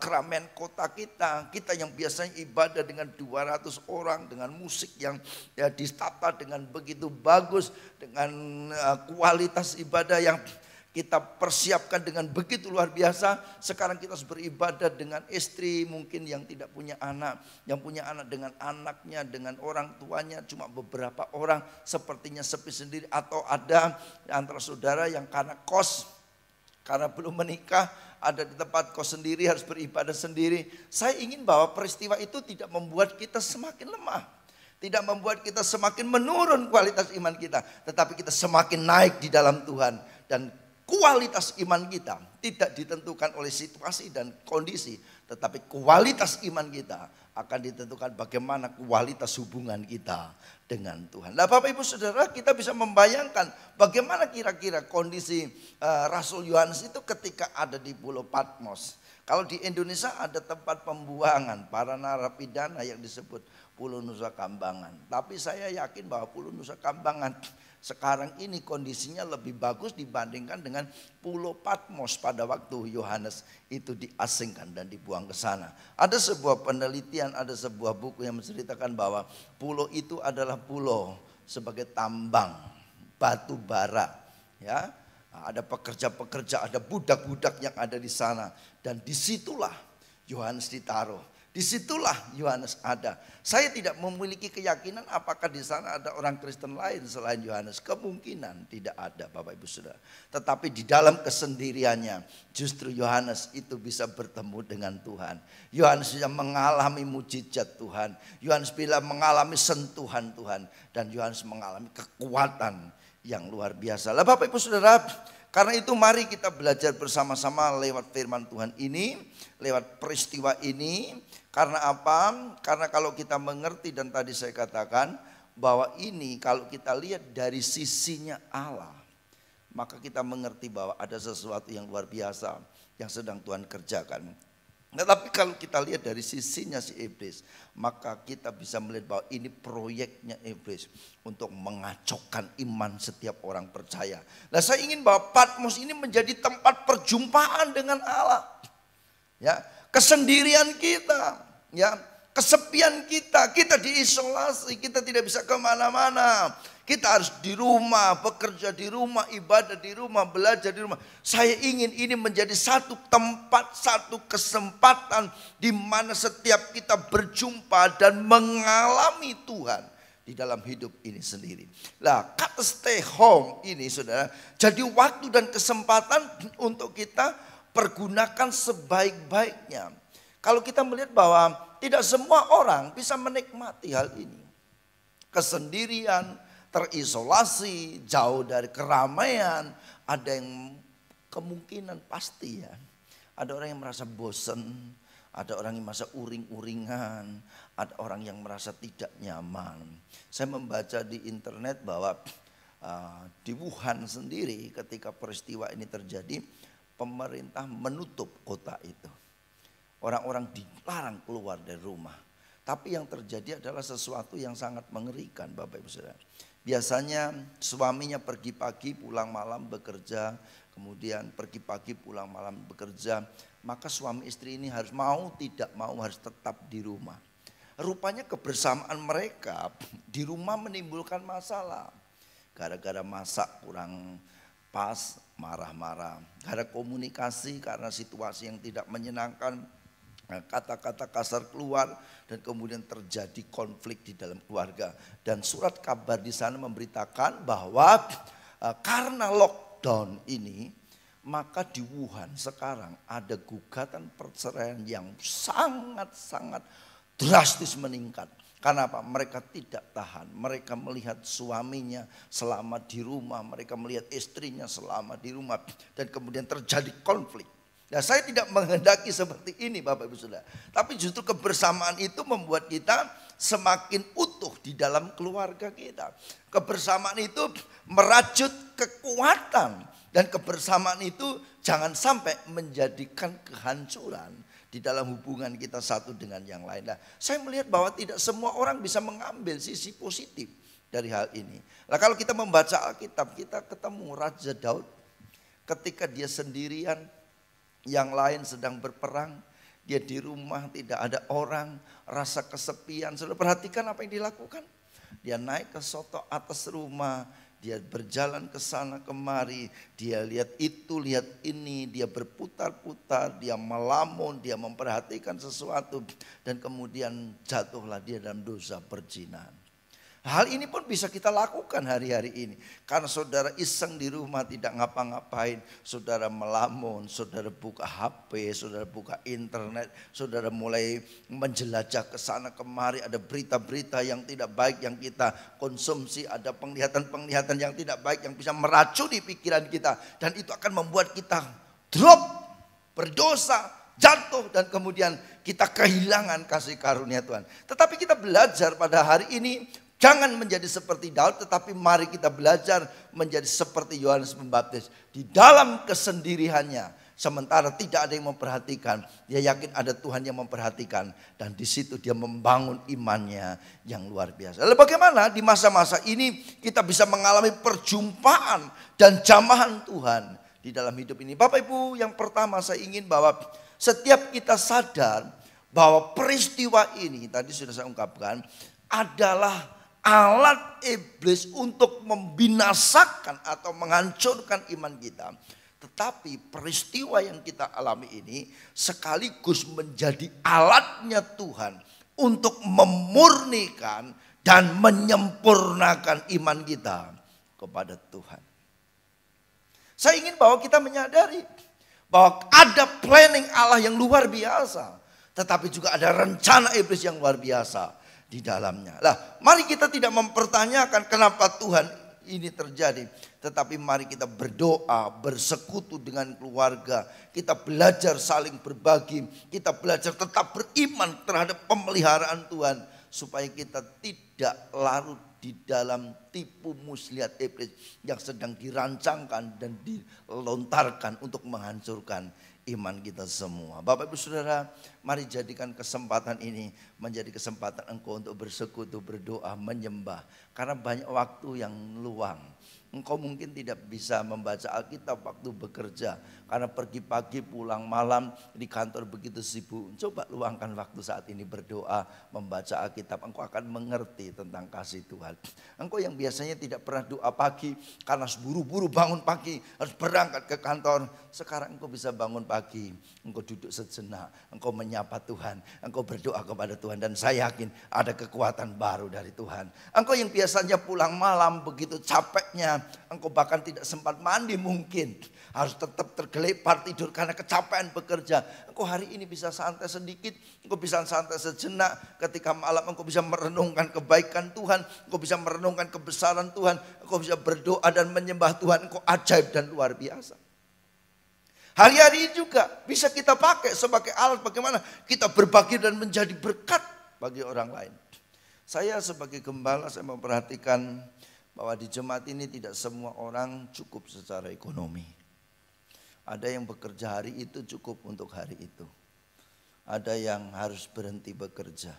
keramaian kota kita. Kita yang biasanya ibadah dengan 200 orang, dengan musik yang ya ditata dengan begitu bagus, dengan kualitas ibadah yang kita persiapkan dengan begitu luar biasa. Sekarang kita harus beribadah dengan istri mungkin yang tidak punya anak, yang punya anak dengan anaknya, dengan orang tuanya cuma beberapa orang, sepertinya sepi sendiri. Atau ada antara saudara yang karena kos, karena belum menikah, ada di tempat kos sendiri, harus beribadah sendiri. Saya ingin bahwa peristiwa itu tidak membuat kita semakin lemah, tidak membuat kita semakin menurun kualitas iman kita, tetapi kita semakin naik di dalam Tuhan. Dan kualitas iman kita tidak ditentukan oleh situasi dan kondisi, tetapi kualitas iman kita akan ditentukan bagaimana kualitas hubungan kita dengan Tuhan. Nah, Bapak Ibu Saudara, kita bisa membayangkan bagaimana kira-kira kondisi Rasul Yohanes itu ketika ada di Pulau Patmos. Kalau di Indonesia ada tempat pembuangan para narapidana yang disebut Pulau Nusa Kambangan. Tapi saya yakin bahwa Pulau Nusa Kambangan sekarang ini kondisinya lebih bagus dibandingkan dengan Pulau Patmos pada waktu Yohanes itu diasingkan dan dibuang ke sana. Ada sebuah penelitian, ada sebuah buku yang menceritakan bahwa pulau itu adalah pulau sebagai tambang batu bara, ya. Ada pekerja-pekerja, ada budak-budak yang ada di sana, dan disitulah Yohanes ditaruh. Disitulah Yohanes ada. Saya tidak memiliki keyakinan apakah di sana ada orang Kristen lain selain Yohanes. Kemungkinan tidak ada, Bapak Ibu Saudara. Tetapi di dalam kesendiriannya justru Yohanes itu bisa bertemu dengan Tuhan. Yohanes bisa mengalami mujizat Tuhan. Yohanes bila mengalami sentuhan Tuhan. Dan Yohanes mengalami kekuatan yang luar biasa. Lah Bapak Ibu Saudara, karena itu mari kita belajar bersama-sama lewat firman Tuhan ini, lewat peristiwa ini. Karena apa? Karena kalau kita mengerti, dan tadi saya katakan bahwa ini kalau kita lihat dari sisinya Allah, maka kita mengerti bahwa ada sesuatu yang luar biasa yang sedang Tuhan kerjakan. Nah, tapi kalau kita lihat dari sisinya si iblis, maka kita bisa melihat bahwa ini proyeknya iblis untuk mengacaukan iman setiap orang percaya. Nah, saya ingin bahwa Patmos ini menjadi tempat perjumpaan dengan Allah. Ya, kesendirian kita, ya, kesepian kita diisolasi, kita tidak bisa kemana-mana. Kita harus di rumah, bekerja di rumah, ibadah di rumah, belajar di rumah. Saya ingin ini menjadi satu tempat, satu kesempatan di mana setiap kita berjumpa dan mengalami Tuhan di dalam hidup ini sendiri. Nah, kata stay home ini saudara, jadi waktu dan kesempatan untuk kita pergunakan sebaik-baiknya. Kalau kita melihat bahwa tidak semua orang bisa menikmati hal ini. Kesendirian, terisolasi, jauh dari keramaian, ada yang kemungkinan pasti ya. Ada orang yang merasa bosan, ada orang yang merasa uring-uringan, ada orang yang merasa tidak nyaman. Saya membaca di internet bahwa di Wuhan sendiri ketika peristiwa ini terjadi, pemerintah menutup kota itu. Orang-orang dilarang keluar dari rumah. Tapi yang terjadi adalah sesuatu yang sangat mengerikan, Bapak Ibu Saudara. Biasanya suaminya pergi pagi pulang malam bekerja, kemudian pergi pagi pulang malam bekerja, maka suami istri ini harus mau tidak mau harus tetap di rumah. Rupanya kebersamaan mereka di rumah menimbulkan masalah. Gara-gara masak kurang pas, marah-marah. Gara komunikasi karena situasi yang tidak menyenangkan, Kata-kata kasar keluar dan kemudian terjadi konflik di dalam keluarga. Dan surat kabar di sana memberitakan bahwa karena lockdown ini, maka di Wuhan sekarang ada gugatan perceraian yang sangat-sangat drastis meningkat. Karena apa? Mereka tidak tahan. Mereka melihat suaminya selama di rumah, mereka melihat istrinya selama di rumah, dan kemudian terjadi konflik. Nah, saya tidak menghendaki seperti ini Bapak Ibu Saudara. Tapi justru kebersamaan itu membuat kita semakin utuh di dalam keluarga kita. Kebersamaan itu merajut kekuatan. Dan kebersamaan itu jangan sampai menjadikan kehancuran di dalam hubungan kita satu dengan yang lain. Nah, saya melihat bahwa tidak semua orang bisa mengambil sisi positif dari hal ini. Nah, kalau kita membaca Alkitab, kita ketemu Raja Daud ketika dia sendirian, yang lain sedang berperang, dia di rumah tidak ada orang, rasa kesepian. Saudara perhatikan apa yang dilakukan. Dia naik ke soto atas rumah, dia berjalan ke sana kemari, dia lihat itu, lihat ini, dia berputar-putar, dia melamun, dia memperhatikan sesuatu, dan kemudian jatuhlah dia dalam dosa perzinahan. Hal ini pun bisa kita lakukan hari-hari ini. Karena saudara iseng di rumah tidak ngapa-ngapain. Saudara melamun, saudara buka HP, saudara buka internet. Saudara mulai menjelajah ke sana kemari. Ada berita-berita yang tidak baik yang kita konsumsi. Ada penglihatan-penglihatan yang tidak baik yang bisa meracuni pikiran kita. Dan itu akan membuat kita drop, berdosa, jatuh, dan kemudian kita kehilangan kasih karunia Tuhan. Tetapi kita belajar pada hari ini, jangan menjadi seperti Daud, tetapi mari kita belajar menjadi seperti Yohanes Pembaptis. Di dalam kesendiriannya, sementara tidak ada yang memperhatikan, dia yakin ada Tuhan yang memperhatikan. Dan di situ dia membangun imannya yang luar biasa. Lalu bagaimana di masa-masa ini kita bisa mengalami perjumpaan dan jamahan Tuhan di dalam hidup ini? Bapak Ibu, yang pertama saya ingin bahwa setiap kita sadar bahwa peristiwa ini, tadi sudah saya ungkapkan, adalah alat iblis untuk membinasakan atau menghancurkan iman kita. Tetapi peristiwa yang kita alami ini sekaligus menjadi alatnya Tuhan untuk memurnikan dan menyempurnakan iman kita kepada Tuhan. Saya ingin bahwa kita menyadari bahwa ada planning Allah yang luar biasa, tetapi juga ada rencana iblis yang luar biasa di dalamnya. Lah, mari kita tidak mempertanyakan kenapa Tuhan ini terjadi, tetapi mari kita berdoa, bersekutu dengan keluarga, kita belajar saling berbagi, kita belajar tetap beriman terhadap pemeliharaan Tuhan, supaya kita tidak larut di dalam tipu muslihat iblis yang sedang dirancangkan dan dilontarkan untuk menghancurkan iman kita semua. Bapak Ibu Saudara, mari jadikan kesempatan ini menjadi kesempatan engkau untuk bersekutu, berdoa, menyembah. Karena banyak waktu yang luang. Engkau mungkin tidak bisa membaca Alkitab waktu bekerja, karena pergi pagi pulang malam, di kantor begitu sibuk. Coba luangkan waktu saat ini berdoa, membaca Alkitab. Engkau akan mengerti tentang kasih Tuhan. Engkau yang biasanya tidak pernah doa pagi karena buru-buru bangun pagi, harus berangkat ke kantor. Sekarang engkau bisa bangun pagi, engkau duduk sejenak, engkau menyapa Tuhan, engkau berdoa kepada Tuhan. Dan saya yakin ada kekuatan baru dari Tuhan. Engkau yang biasanya pulang malam begitu capeknya, engkau bahkan tidak sempat mandi mungkin, harus tetap tergelepar tidur karena kecapean bekerja. Engkau hari ini bisa santai sedikit, engkau bisa santai sejenak. Ketika malam engkau bisa merenungkan kebaikan Tuhan, engkau bisa merenungkan kebesaran Tuhan, engkau bisa berdoa dan menyembah Tuhan. Engkau ajaib dan luar biasa. Hari-hari ini juga bisa kita pakai sebagai alat bagaimana kita berbagi dan menjadi berkat bagi orang lain. Saya sebagai gembala, saya memperhatikan bahwa di jemaat ini tidak semua orang cukup secara ekonomi. Ada yang bekerja hari itu cukup untuk hari itu. Ada yang harus berhenti bekerja.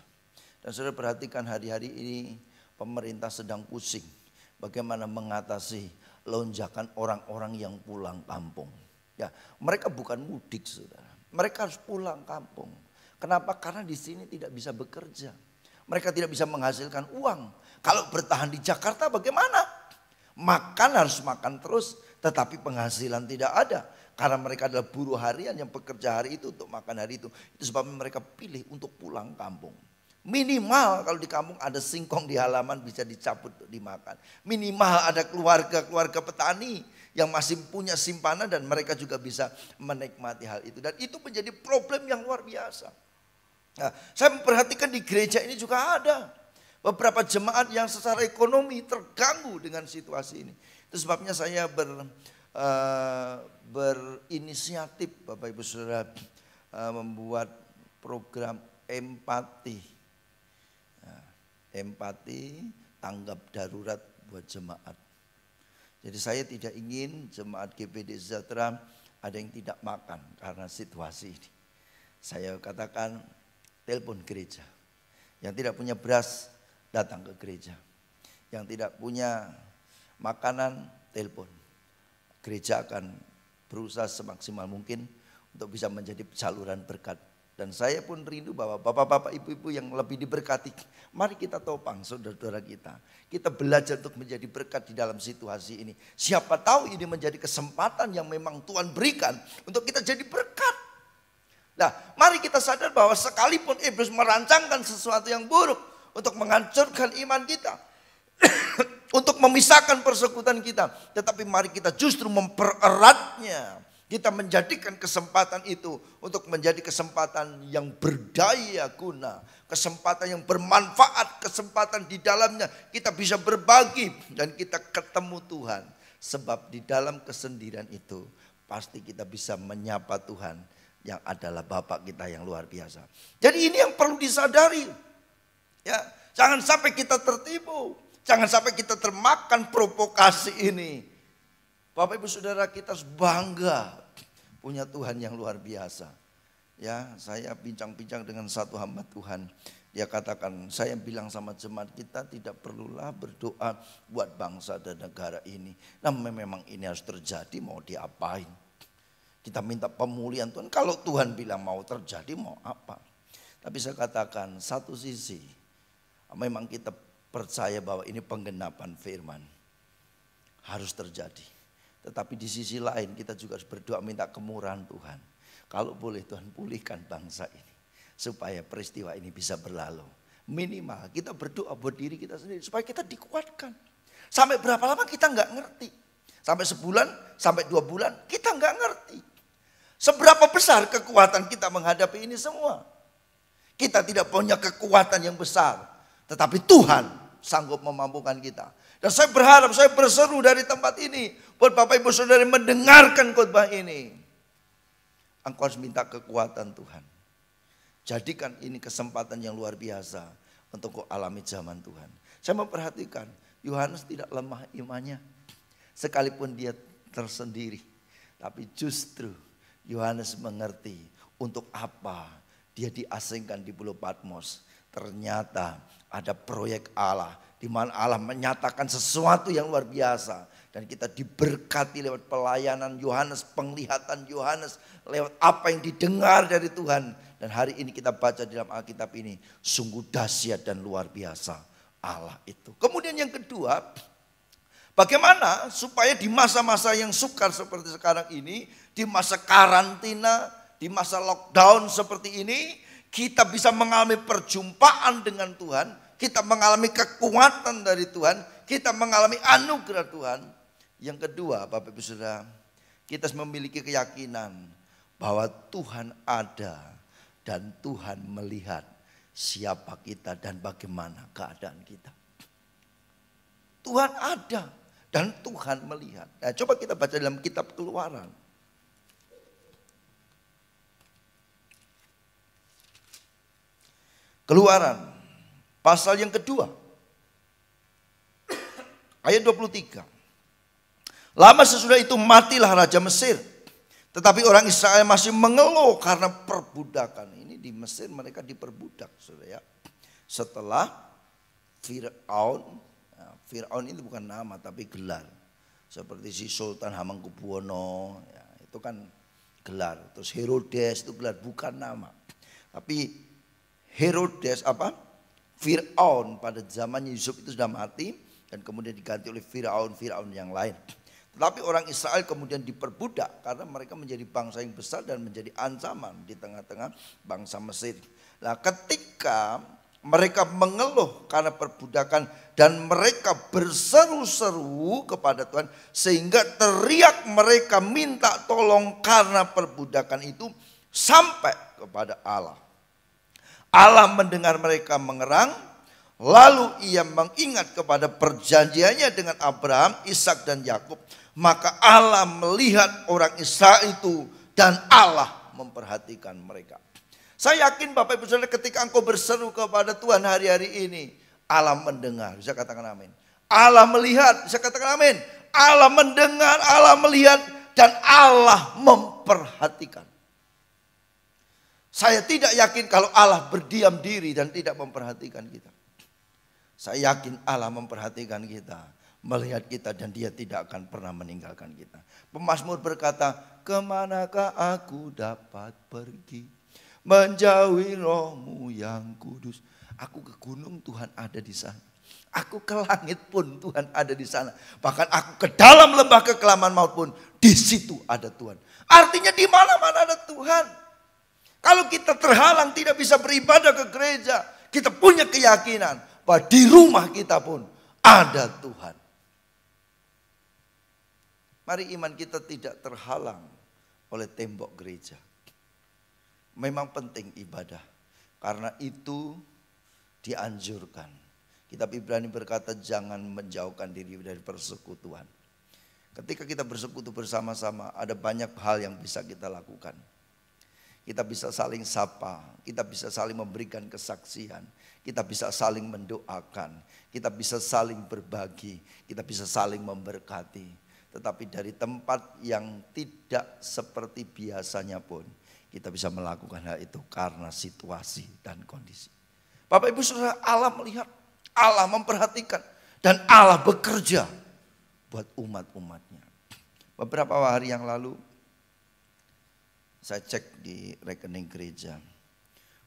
Dan saudara perhatikan hari-hari ini pemerintah sedang pusing bagaimana mengatasi lonjakan orang-orang yang pulang kampung. Ya, mereka bukan mudik, saudara. Mereka harus pulang kampung. Kenapa? Karena di sini tidak bisa bekerja. Mereka tidak bisa menghasilkan uang. Kalau bertahan di Jakarta bagaimana? Makan harus makan terus, tetapi penghasilan tidak ada. Karena mereka adalah buruh harian yang bekerja hari itu untuk makan hari itu. Itu sebabnya mereka pilih untuk pulang kampung. Minimal kalau di kampung ada singkong di halaman bisa dicabut untuk dimakan. Minimal ada keluarga petani yang masih punya simpanan dan mereka juga bisa menikmati hal itu. Dan itu menjadi problem yang luar biasa. Nah, saya memperhatikan di gereja ini juga ada beberapa jemaat yang secara ekonomi terganggu dengan situasi ini. Itu sebabnya saya berinisiatif Bapak Ibu Saudara membuat program empati. Nah, empati tanggap darurat buat jemaat. Jadi saya tidak ingin jemaat GPD Sejahtera ada yang tidak makan karena situasi ini. Saya katakan telepon gereja. Yang tidak punya beras datang ke gereja. Yang tidak punya makanan telepon. Gereja akan berusaha semaksimal mungkin untuk bisa menjadi saluran berkat. Dan saya pun rindu bahwa bapak-bapak, ibu-ibu yang lebih diberkati, mari kita topang saudara-saudara kita. Kita belajar untuk menjadi berkat di dalam situasi ini. Siapa tahu ini menjadi kesempatan yang memang Tuhan berikan untuk kita jadi berkat. Nah, mari kita sadar bahwa sekalipun iblis merancangkan sesuatu yang buruk untuk menghancurkan iman kita, untuk memisahkan persekutuan kita, tetapi mari kita justru mempereratnya. Kita menjadikan kesempatan itu untuk menjadi kesempatan yang berdaya guna, kesempatan yang bermanfaat, kesempatan di dalamnya kita bisa berbagi dan kita ketemu Tuhan. Sebab di dalam kesendirian itu pasti kita bisa menyapa Tuhan yang adalah Bapa kita yang luar biasa. Jadi ini yang perlu disadari. Ya, jangan sampai kita tertipu, jangan sampai kita termakan provokasi ini. Bapak Ibu Saudara, kita harus bangga punya Tuhan yang luar biasa. Ya, saya bincang-bincang dengan satu hamba Tuhan. Dia katakan, saya bilang sama jemaat kita tidak perlulah berdoa buat bangsa dan negara ini. Nah, memang ini harus terjadi, mau diapain? Kita minta pemulihan Tuhan. Kalau Tuhan bilang mau terjadi, mau apa? Tapi saya katakan satu sisi, memang kita percaya bahwa ini penggenapan firman harus terjadi. Tetapi di sisi lain kita juga harus berdoa minta kemurahan Tuhan. Kalau boleh Tuhan pulihkan bangsa ini, supaya peristiwa ini bisa berlalu. Minimal kita berdoa buat diri kita sendiri supaya kita dikuatkan. Sampai berapa lama kita nggak ngerti. Sampai sebulan, sampai 2 bulan kita nggak ngerti. Seberapa besar kekuatan kita menghadapi ini semua. Kita tidak punya kekuatan yang besar, tetapi Tuhan sanggup memampukan kita. Dan saya berharap, saya berseru dari tempat ini buat Bapak Ibu Saudara mendengarkan khotbah ini. Engkau harus minta kekuatan Tuhan. Jadikan ini kesempatan yang luar biasa untuk kau alami zaman Tuhan. Saya memperhatikan Yohanes tidak lemah imannya. Sekalipun dia tersendiri. Tapi justru Yohanes mengerti untuk apa dia diasingkan di Pulau Patmos. Ternyata ada proyek Allah di mana Allah menyatakan sesuatu yang luar biasa dan kita diberkati lewat pelayanan Yohanes, penglihatan Yohanes, lewat apa yang didengar dari Tuhan. Dan hari ini kita baca di dalam Alkitab ini sungguh dahsyat dan luar biasa Allah itu. Kemudian yang kedua, bagaimana supaya di masa-masa yang sukar seperti sekarang ini, di masa karantina, di masa lockdown seperti ini, kita bisa mengalami perjumpaan dengan Tuhan. Kita mengalami kekuatan dari Tuhan. Kita mengalami anugerah Tuhan. Yang kedua, Bapak Ibu Saudara, kita memiliki keyakinan bahwa Tuhan ada dan Tuhan melihat siapa kita dan bagaimana keadaan kita. Tuhan ada dan Tuhan melihat. Nah, coba kita baca dalam kitab Keluaran. Keluaran pasal yang kedua, ayat 23. Lama sesudah itu matilah Raja Mesir. Tetapi orang Israel masih mengeluh karena perbudakan. Ini di Mesir mereka diperbudak, saudara ya. Setelah Fir'aun, nah, Fir'aun itu bukan nama tapi gelar. Seperti si Sultan Hamengkubuwono, ya, itu kan gelar. Terus Herodes itu gelar, bukan nama. Tapi Herodes Fir'aun pada zamannya Yusuf itu sudah mati dan kemudian diganti oleh Fir'aun yang lain. Tetapi orang Israel kemudian diperbudak karena mereka menjadi bangsa yang besar dan menjadi ancaman di tengah-tengah bangsa Mesir. Nah, ketika mereka mengeluh karena perbudakan dan mereka berseru-seru kepada Tuhan sehingga teriak mereka minta tolong karena perbudakan itu sampai kepada Allah. Allah mendengar mereka mengerang, lalu ia mengingat kepada perjanjiannya dengan Abraham, Ishak dan Yakub. Maka Allah melihat orang Israel itu dan Allah memperhatikan mereka. Saya yakin Bapak Ibu Saudara, ketika engkau berseru kepada Tuhan hari-hari ini, Allah mendengar. Bisa katakan amin. Allah melihat, bisa katakan amin. Allah mendengar, Allah melihat, dan Allah memperhatikan. Saya tidak yakin kalau Allah berdiam diri dan tidak memperhatikan kita. Saya yakin Allah memperhatikan kita, melihat kita, dan Dia tidak akan pernah meninggalkan kita. Pemazmur berkata, kemanakah aku dapat pergi, menjauhi roh-Mu yang kudus. Aku ke gunung, Tuhan ada di sana. Aku ke langit pun Tuhan ada di sana. Bahkan aku ke dalam lembah kekelaman maut pun, di situ ada Tuhan. Artinya di mana-mana ada Tuhan. Kalau kita terhalang tidak bisa beribadah ke gereja, kita punya keyakinan bahwa di rumah kita pun ada Tuhan. Mari iman kita tidak terhalang oleh tembok gereja. Memang penting ibadah, karena itu dianjurkan. Kitab Ibrani berkata jangan menjauhkan diri dari persekutuan. Ketika kita bersekutu bersama-sama, ada banyak hal yang bisa kita lakukan. Kita bisa saling sapa, kita bisa saling memberikan kesaksian, kita bisa saling mendoakan, kita bisa saling berbagi, kita bisa saling memberkati. Tetapi dari tempat yang tidak seperti biasanya pun, kita bisa melakukan hal itu karena situasi dan kondisi. Bapak Ibu Saudara, Allah melihat, Allah memperhatikan, dan Allah bekerja buat umat-umatnya. Beberapa hari yang lalu, saya cek di rekening gereja,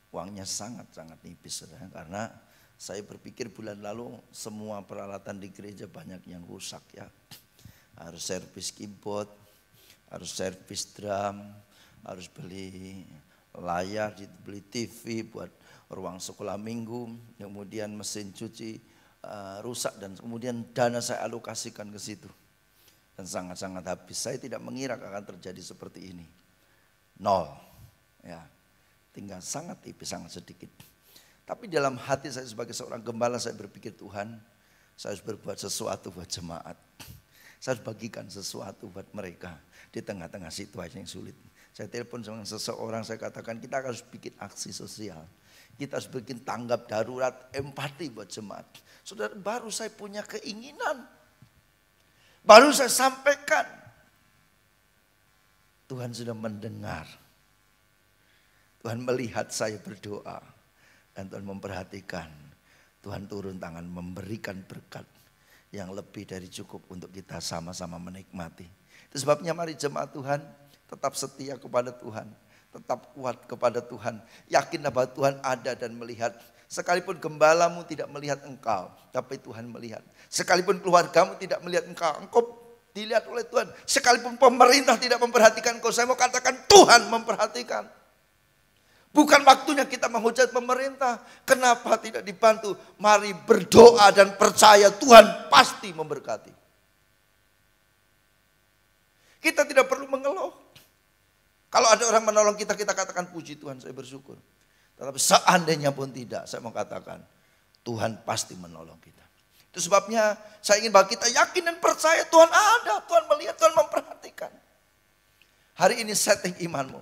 uangnya sangat-sangat nipis, saudara, karena saya berpikir bulan lalu semua peralatan di gereja banyak yang rusak ya. Harus servis keyboard, harus servis drum, harus beli layar, beli TV buat ruang sekolah minggu, kemudian mesin cuci rusak, dan kemudian dana saya alokasikan ke situ. Dan sangat-sangat habis. Saya tidak mengira akan terjadi seperti ini. 0, ya, tinggal sangat tipis, sangat sedikit. Tapi dalam hati saya sebagai seorang gembala, saya berpikir Tuhan, saya harus berbuat sesuatu buat jemaat. Saya harus bagikan sesuatu buat mereka di tengah-tengah situasi yang sulit. Saya telepon sama seseorang, saya katakan kita harus bikin aksi sosial. Kita harus bikin tanggap darurat, empati buat jemaat. Saudara, baru saya punya keinginan, baru saya sampaikan, Tuhan sudah mendengar. Tuhan melihat saya berdoa. Dan Tuhan memperhatikan. Tuhan turun tangan memberikan berkat yang lebih dari cukup untuk kita sama-sama menikmati. Itu sebabnya mari jemaat Tuhan tetap setia kepada Tuhan. Tetap kuat kepada Tuhan. Yakinlah bahwa Tuhan ada dan melihat. Sekalipun gembalamu tidak melihat engkau, tapi Tuhan melihat. Sekalipun keluargamu tidak melihat engkau dilihat oleh Tuhan. Sekalipun pemerintah tidak memperhatikan kau, saya mau katakan Tuhan memperhatikan. Bukan waktunya kita menghujat pemerintah. Kenapa tidak dibantu? Mari berdoa dan percaya Tuhan pasti memberkati. Kita tidak perlu mengeluh. Kalau ada orang menolong kita, kita katakan puji Tuhan, saya bersyukur. Tetapi seandainya pun tidak, saya mau katakan Tuhan pasti menolong kita. Itu sebabnya saya ingin bahwa kita yakin dan percaya Tuhan ada, Tuhan melihat, Tuhan memperhatikan. Hari ini setting imanmu.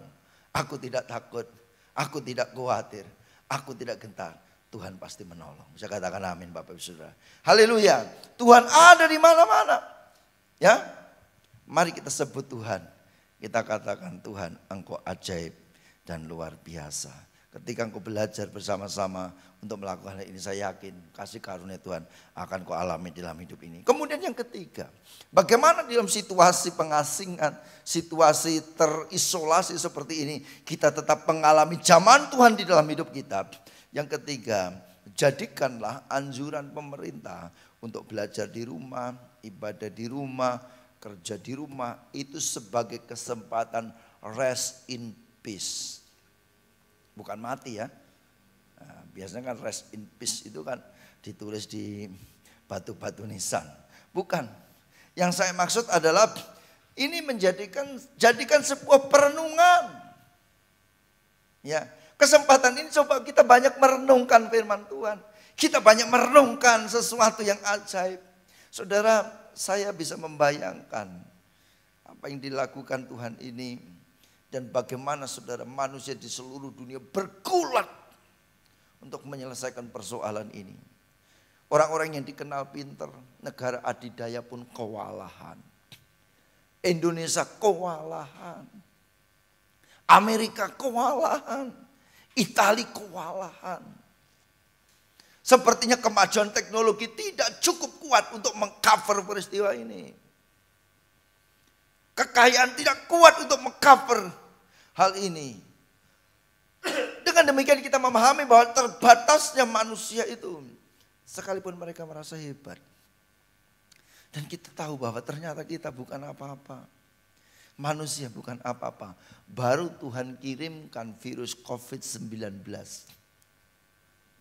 Aku tidak takut, aku tidak khawatir, aku tidak gentar. Tuhan pasti menolong. Bisa katakan amin Bapak Ibu Saudara. Haleluya. Tuhan ada di mana-mana. Ya. Mari kita sebut Tuhan. Kita katakan Tuhan, Engkau ajaib dan luar biasa. Ketika engkau belajar bersama-sama untuk melakukan hal ini, saya yakin kasih karunia Tuhan akan kau alami dalam hidup ini. Kemudian yang ketiga, bagaimana dalam situasi pengasingan, situasi terisolasi seperti ini, kita tetap mengalami zaman Tuhan di dalam hidup kita. Yang ketiga, jadikanlah anjuran pemerintah untuk belajar di rumah, ibadah di rumah, kerja di rumah itu sebagai kesempatan rest in peace. Bukan mati ya. Nah, biasanya kan rest in peace itu kan ditulis di batu-batu nisan. Bukan. Yang saya maksud adalah ini jadikan sebuah perenungan. Ya, kesempatan ini coba kita banyak merenungkan firman Tuhan. Kita banyak merenungkan sesuatu yang ajaib. Saudara, saya bisa membayangkan apa yang dilakukan Tuhan ini dan bagaimana saudara manusia di seluruh dunia bergulat untuk menyelesaikan persoalan ini. Orang-orang yang dikenal pintar, negara adidaya pun kewalahan. Indonesia kewalahan. Amerika kewalahan. Italia kewalahan. Sepertinya kemajuan teknologi tidak cukup kuat untuk mengcover peristiwa ini. Kekayaan tidak kuat untuk mengcover hal ini. Dengan demikian kita memahami bahwa terbatasnya manusia itu. Sekalipun mereka merasa hebat. Dan kita tahu bahwa ternyata kita bukan apa-apa. Manusia bukan apa-apa. Baru Tuhan kirimkan virus COVID-19.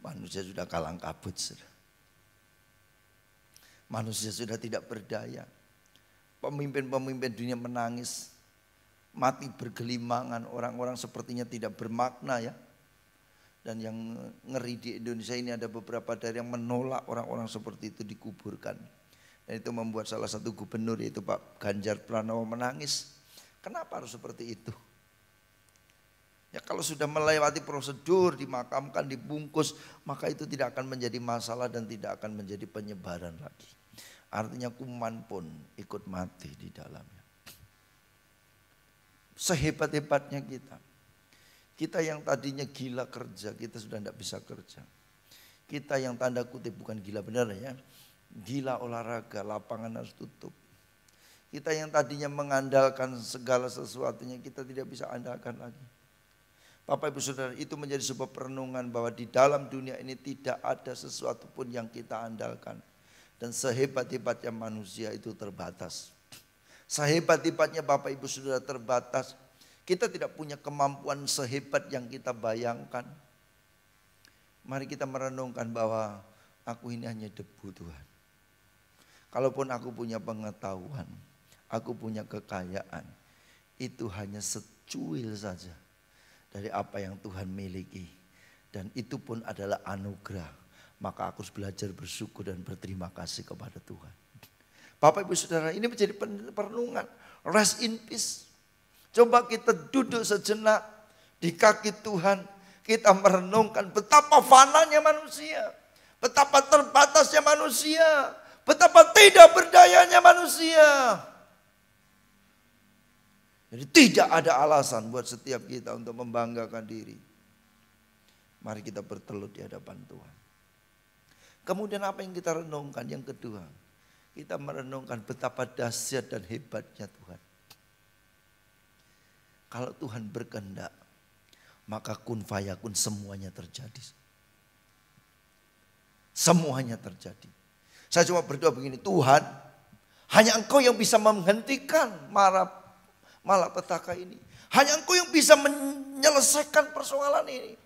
Manusia sudah kalang kabut. Manusia sudah tidak berdaya. Pemimpin-pemimpin dunia menangis. Mati bergelimangan. Orang-orang sepertinya tidak bermakna ya. Dan yang ngeri di Indonesia ini ada beberapa dari yang menolak orang-orang seperti itu dikuburkan. Dan itu membuat salah satu gubernur yaitu Pak Ganjar Pranowo menangis. Kenapa harus seperti itu? Ya kalau sudah melewati prosedur, dimakamkan, dibungkus, maka itu tidak akan menjadi masalah dan tidak akan menjadi penyebaran lagi. Artinya kuman pun ikut mati di dalamnya. Sehebat-hebatnya kita yang tadinya gila kerja, kita sudah tidak bisa kerja. Kita yang tanda kutip bukan gila benar ya, gila olahraga, lapangan harus tutup. Kita yang tadinya mengandalkan segala sesuatunya, kita tidak bisa andalkan lagi. Bapak Ibu Saudara, itu menjadi sebuah perenungan bahwa di dalam dunia ini tidak ada sesuatu pun yang kita andalkan. Dan sehebat-hebatnya manusia itu terbatas. Sehebat-hebatnya Bapak Ibu Saudara terbatas. Kita tidak punya kemampuan sehebat yang kita bayangkan. Mari kita merenungkan bahwa aku ini hanya debu Tuhan. Kalaupun aku punya pengetahuan, aku punya kekayaan, itu hanya secuil saja dari apa yang Tuhan miliki. Dan itu pun adalah anugerah. Maka aku harus belajar bersyukur dan berterima kasih kepada Tuhan. Bapak Ibu Saudara, ini menjadi perenungan. Rest in peace. Coba kita duduk sejenak di kaki Tuhan. Kita merenungkan betapa fananya manusia. Betapa terbatasnya manusia. Betapa tidak berdayanya manusia. Jadi tidak ada alasan buat setiap kita untuk membanggakan diri. Mari kita bertelut di hadapan Tuhan. Kemudian apa yang kita renungkan? Yang kedua, kita merenungkan betapa dahsyat dan hebatnya Tuhan. Kalau Tuhan berkehendak, maka kun fayakun semuanya terjadi. Semuanya terjadi. Saya cuma berdoa begini, Tuhan, hanya Engkau yang bisa menghentikan malapetaka ini. Hanya Engkau yang bisa menyelesaikan persoalan ini.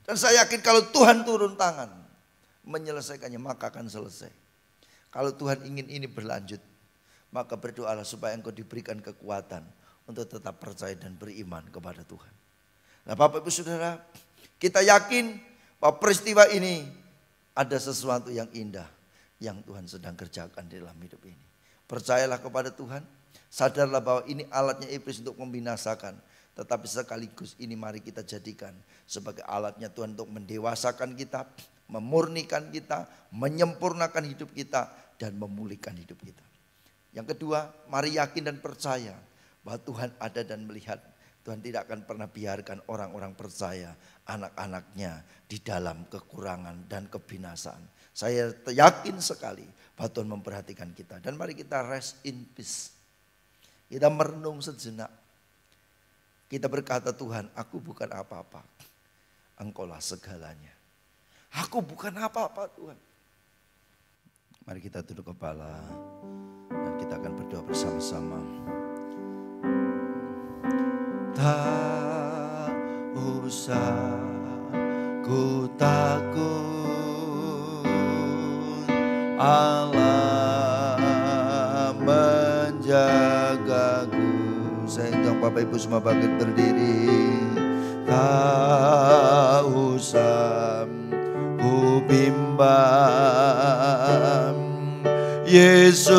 Dan saya yakin kalau Tuhan turun tangan menyelesaikannya, maka akan selesai. Kalau Tuhan ingin ini berlanjut, maka berdoalah supaya Engkau diberikan kekuatan untuk tetap percaya dan beriman kepada Tuhan. Nah Bapak Ibu Saudara, kita yakin bahwa peristiwa ini ada sesuatu yang indah yang Tuhan sedang kerjakan di dalam hidup ini. Percayalah kepada Tuhan, sadarlah bahwa ini alatnya iblis untuk membinasakan. Tetapi sekaligus ini mari kita jadikan sebagai alatnya Tuhan untuk mendewasakan kita, memurnikan kita, menyempurnakan hidup kita, dan memulihkan hidup kita. Yang kedua, mari yakin dan percaya bahwa Tuhan ada dan melihat. Tuhan tidak akan pernah biarkan orang-orang percaya, anak-anaknya di dalam kekurangan dan kebinasaan. Saya yakin sekali bahwa Tuhan memperhatikan kita. Dan mari kita rest in peace. Kita merenung sejenak. Kita berkata, Tuhan, aku bukan apa-apa. Engkaulah segalanya. Aku bukan apa-apa Tuhan. Mari kita tunduk kepala. Dan kita akan berdoa bersama-sama. Tak usah ku takut, Allah menjagaku. Saya undang Bapak Ibu semua bangkit berdiri. Tak usah ku bimbang, Yesus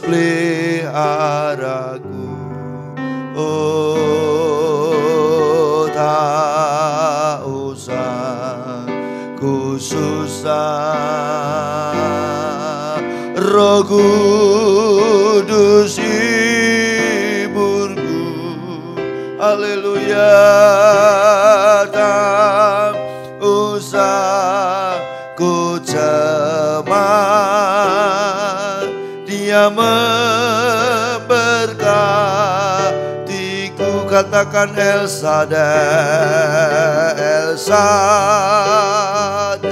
peliharaku. Oh, tak usah ku susah, Roh Kudus hiburku. Haleluya. Tak usah ku cemas, Dia memberkatiku. Katakan El Shaddai, El Shaddai,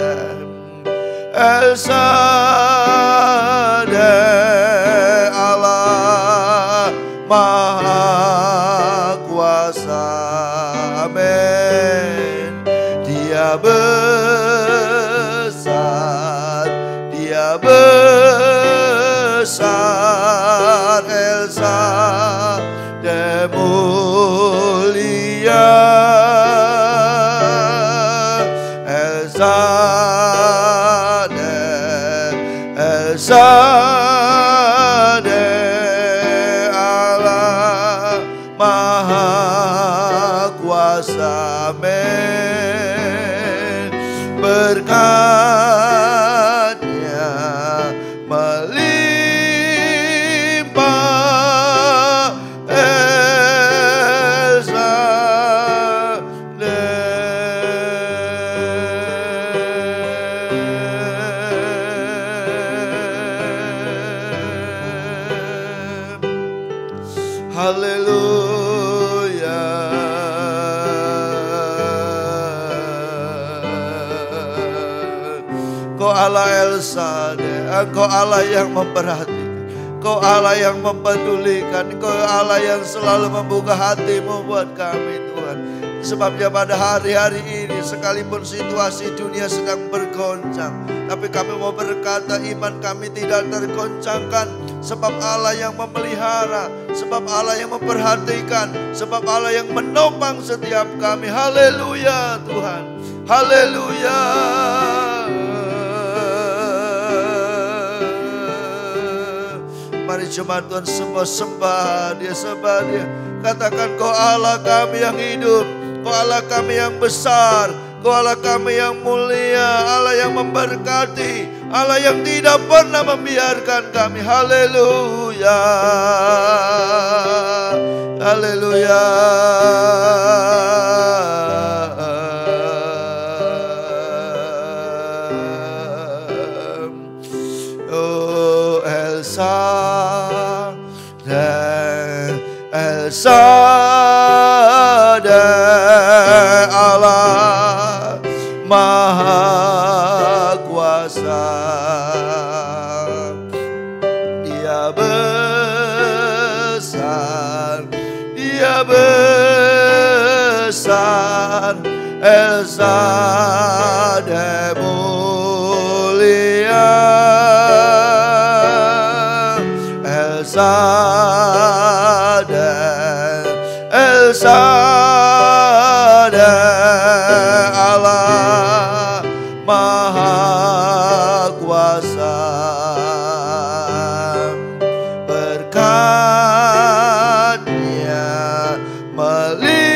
El Shaddai, Allah Maha Kuasa. Amin. Dia besar, Dia besar, El Shaddai mulia, El Shaddai, El Shaddai, Allah Maha Kuasa. Amin. Berkat-Nya melimpah, El Shaddai. Haleluya. Kau Allah El Shaddai, Engkau Allah yang memperhatikan, Kau Allah yang mempedulikan, Kau Allah yang selalu membuka hatimu buat kami Tuhan. Sebabnya pada hari-hari ini sekalipun situasi dunia sedang bergoncang, tapi kami mau berkata iman kami tidak tergoncangkan. Sebab Allah yang memelihara, sebab Allah yang memperhatikan, sebab Allah yang menopang setiap kami. Haleluya Tuhan, haleluya. Mari jemaat Tuhan semua sembah Dia, sembah Dia. Katakan Kau Allah kami yang hidup, Kau Allah kami yang besar, Kau Allah kami yang mulia, Allah yang memberkati, Allah yang tidak pernah membiarkan kami. Haleluya, haleluya. Oh El Shaddai, El Shaddai, Allah Maha Kuasa. Dia besar, Dia besar, El Shaddai mulia, El Shaddai, El Shaddai, Allah Maha Kuasa. Berkat-Nya melimpah,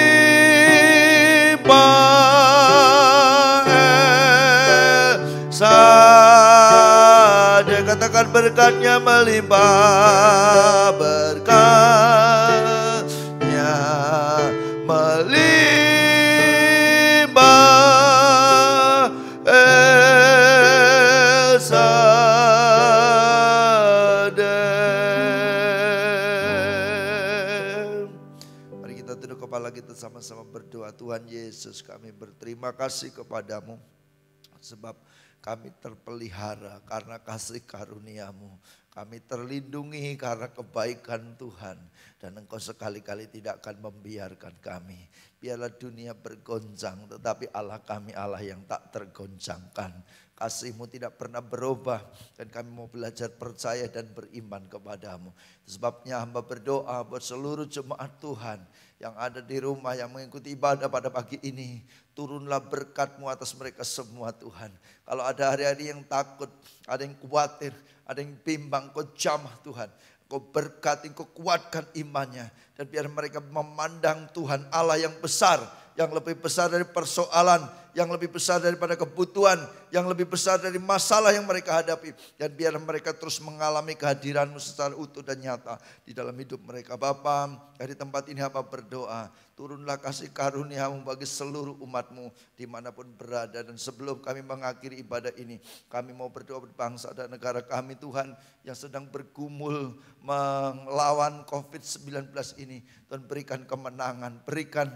El Shaddai. Katakan berkat-Nya melimpah, berkat-Nya melimpah, El Shaddai. Mari kita tunduk kepala kita sama-sama berdoa. Tuhan Yesus, kami berterima kasih kepadamu sebab kami terpelihara karena kasih karunia-Mu. Kami terlindungi karena kebaikan Tuhan. Dan Engkau sekali-kali tidak akan membiarkan kami. Biarlah dunia bergoncang, tetapi Allah kami Allah yang tak tergoncangkan. Kasih-Mu tidak pernah berubah. Dan kami mau belajar percaya dan beriman kepadamu. Sebabnya hamba berdoa buat seluruh jemaat Tuhan yang ada di rumah, yang mengikuti ibadah pada pagi ini. Turunlah berkat-Mu atas mereka semua Tuhan. Kalau ada hari-hari yang takut, ada yang khawatir, ada yang bimbang, Kau jamah Tuhan. Kau berkati, Kau kuatkan imannya. Dan biar mereka memandang Tuhan Allah yang besar. Yang lebih besar dari persoalan, yang lebih besar daripada kebutuhan, yang lebih besar dari masalah yang mereka hadapi. Dan biar mereka terus mengalami kehadiran-Mu secara utuh dan nyata di dalam hidup mereka. Bapa, dari tempat ini hamba berdoa, turunlah kasih karunia-Mu bagi seluruh umat-Mu dimanapun berada. Dan sebelum kami mengakhiri ibadah ini, kami mau berdoa buat bangsa dan negara kami Tuhan, yang sedang bergumul melawan COVID-19 ini. Tuhan, berikan kemenangan, berikan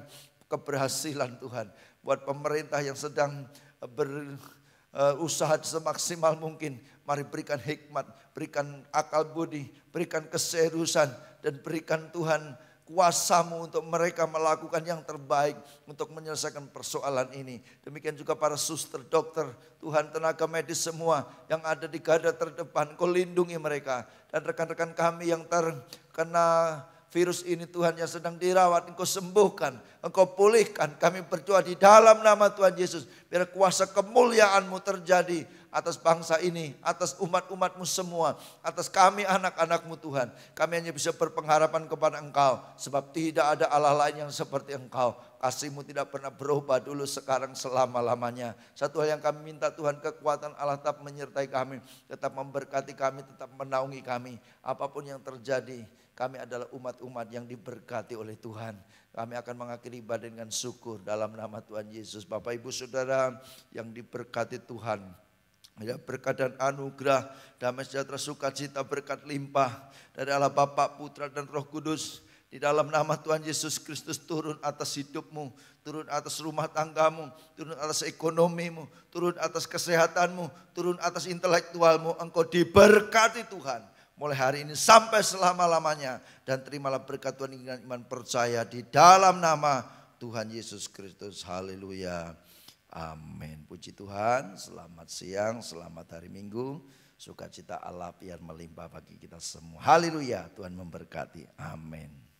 keberhasilan Tuhan. Buat pemerintah yang sedang berusaha semaksimal mungkin, mari berikan hikmat, berikan akal budi, berikan keseriusan, dan berikan Tuhan kuasa-Mu untuk mereka melakukan yang terbaik untuk menyelesaikan persoalan ini. Demikian juga para suster, dokter, Tuhan, tenaga medis semua yang ada di garda terdepan, Kau lindungi mereka. Dan rekan-rekan kami yang terkena virus ini Tuhan, yang sedang dirawat, Engkau sembuhkan, Engkau pulihkan. Kami berdoa di dalam nama Tuhan Yesus, biar kuasa kemuliaan-Mu terjadi atas bangsa ini, atas umat-umat-Mu semua, atas kami anak-anak-Mu Tuhan. Kami hanya bisa berpengharapan kepada Engkau, sebab tidak ada Allah lain yang seperti Engkau. Kasih-Mu tidak pernah berubah, dulu, sekarang, selama-lamanya. Satu hal yang kami minta Tuhan, kekuatan Allah tetap menyertai kami, tetap memberkati kami, tetap menaungi kami. Apapun yang terjadi, kami adalah umat-umat yang diberkati oleh Tuhan. Kami akan mengakhiri ibadah dengan syukur dalam nama Tuhan Yesus. Bapak Ibu Saudara yang diberkati Tuhan, ya, berkat dan anugerah, damai sejahtera, sukacita, berkat limpah dari Allah Bapa, Putra dan Roh Kudus di dalam nama Tuhan Yesus Kristus turun atas hidupmu, turun atas rumah tanggamu, turun atas ekonomimu, turun atas kesehatanmu, turun atas intelektualmu. Engkau diberkati Tuhan mulai hari ini sampai selama-lamanya. Dan terimalah berkat Tuhan dengan iman percaya di dalam nama Tuhan Yesus Kristus. Haleluya. Amin. Puji Tuhan. Selamat siang, selamat hari Minggu. Sukacita Allah biar melimpah bagi kita semua. Haleluya. Tuhan memberkati. Amin.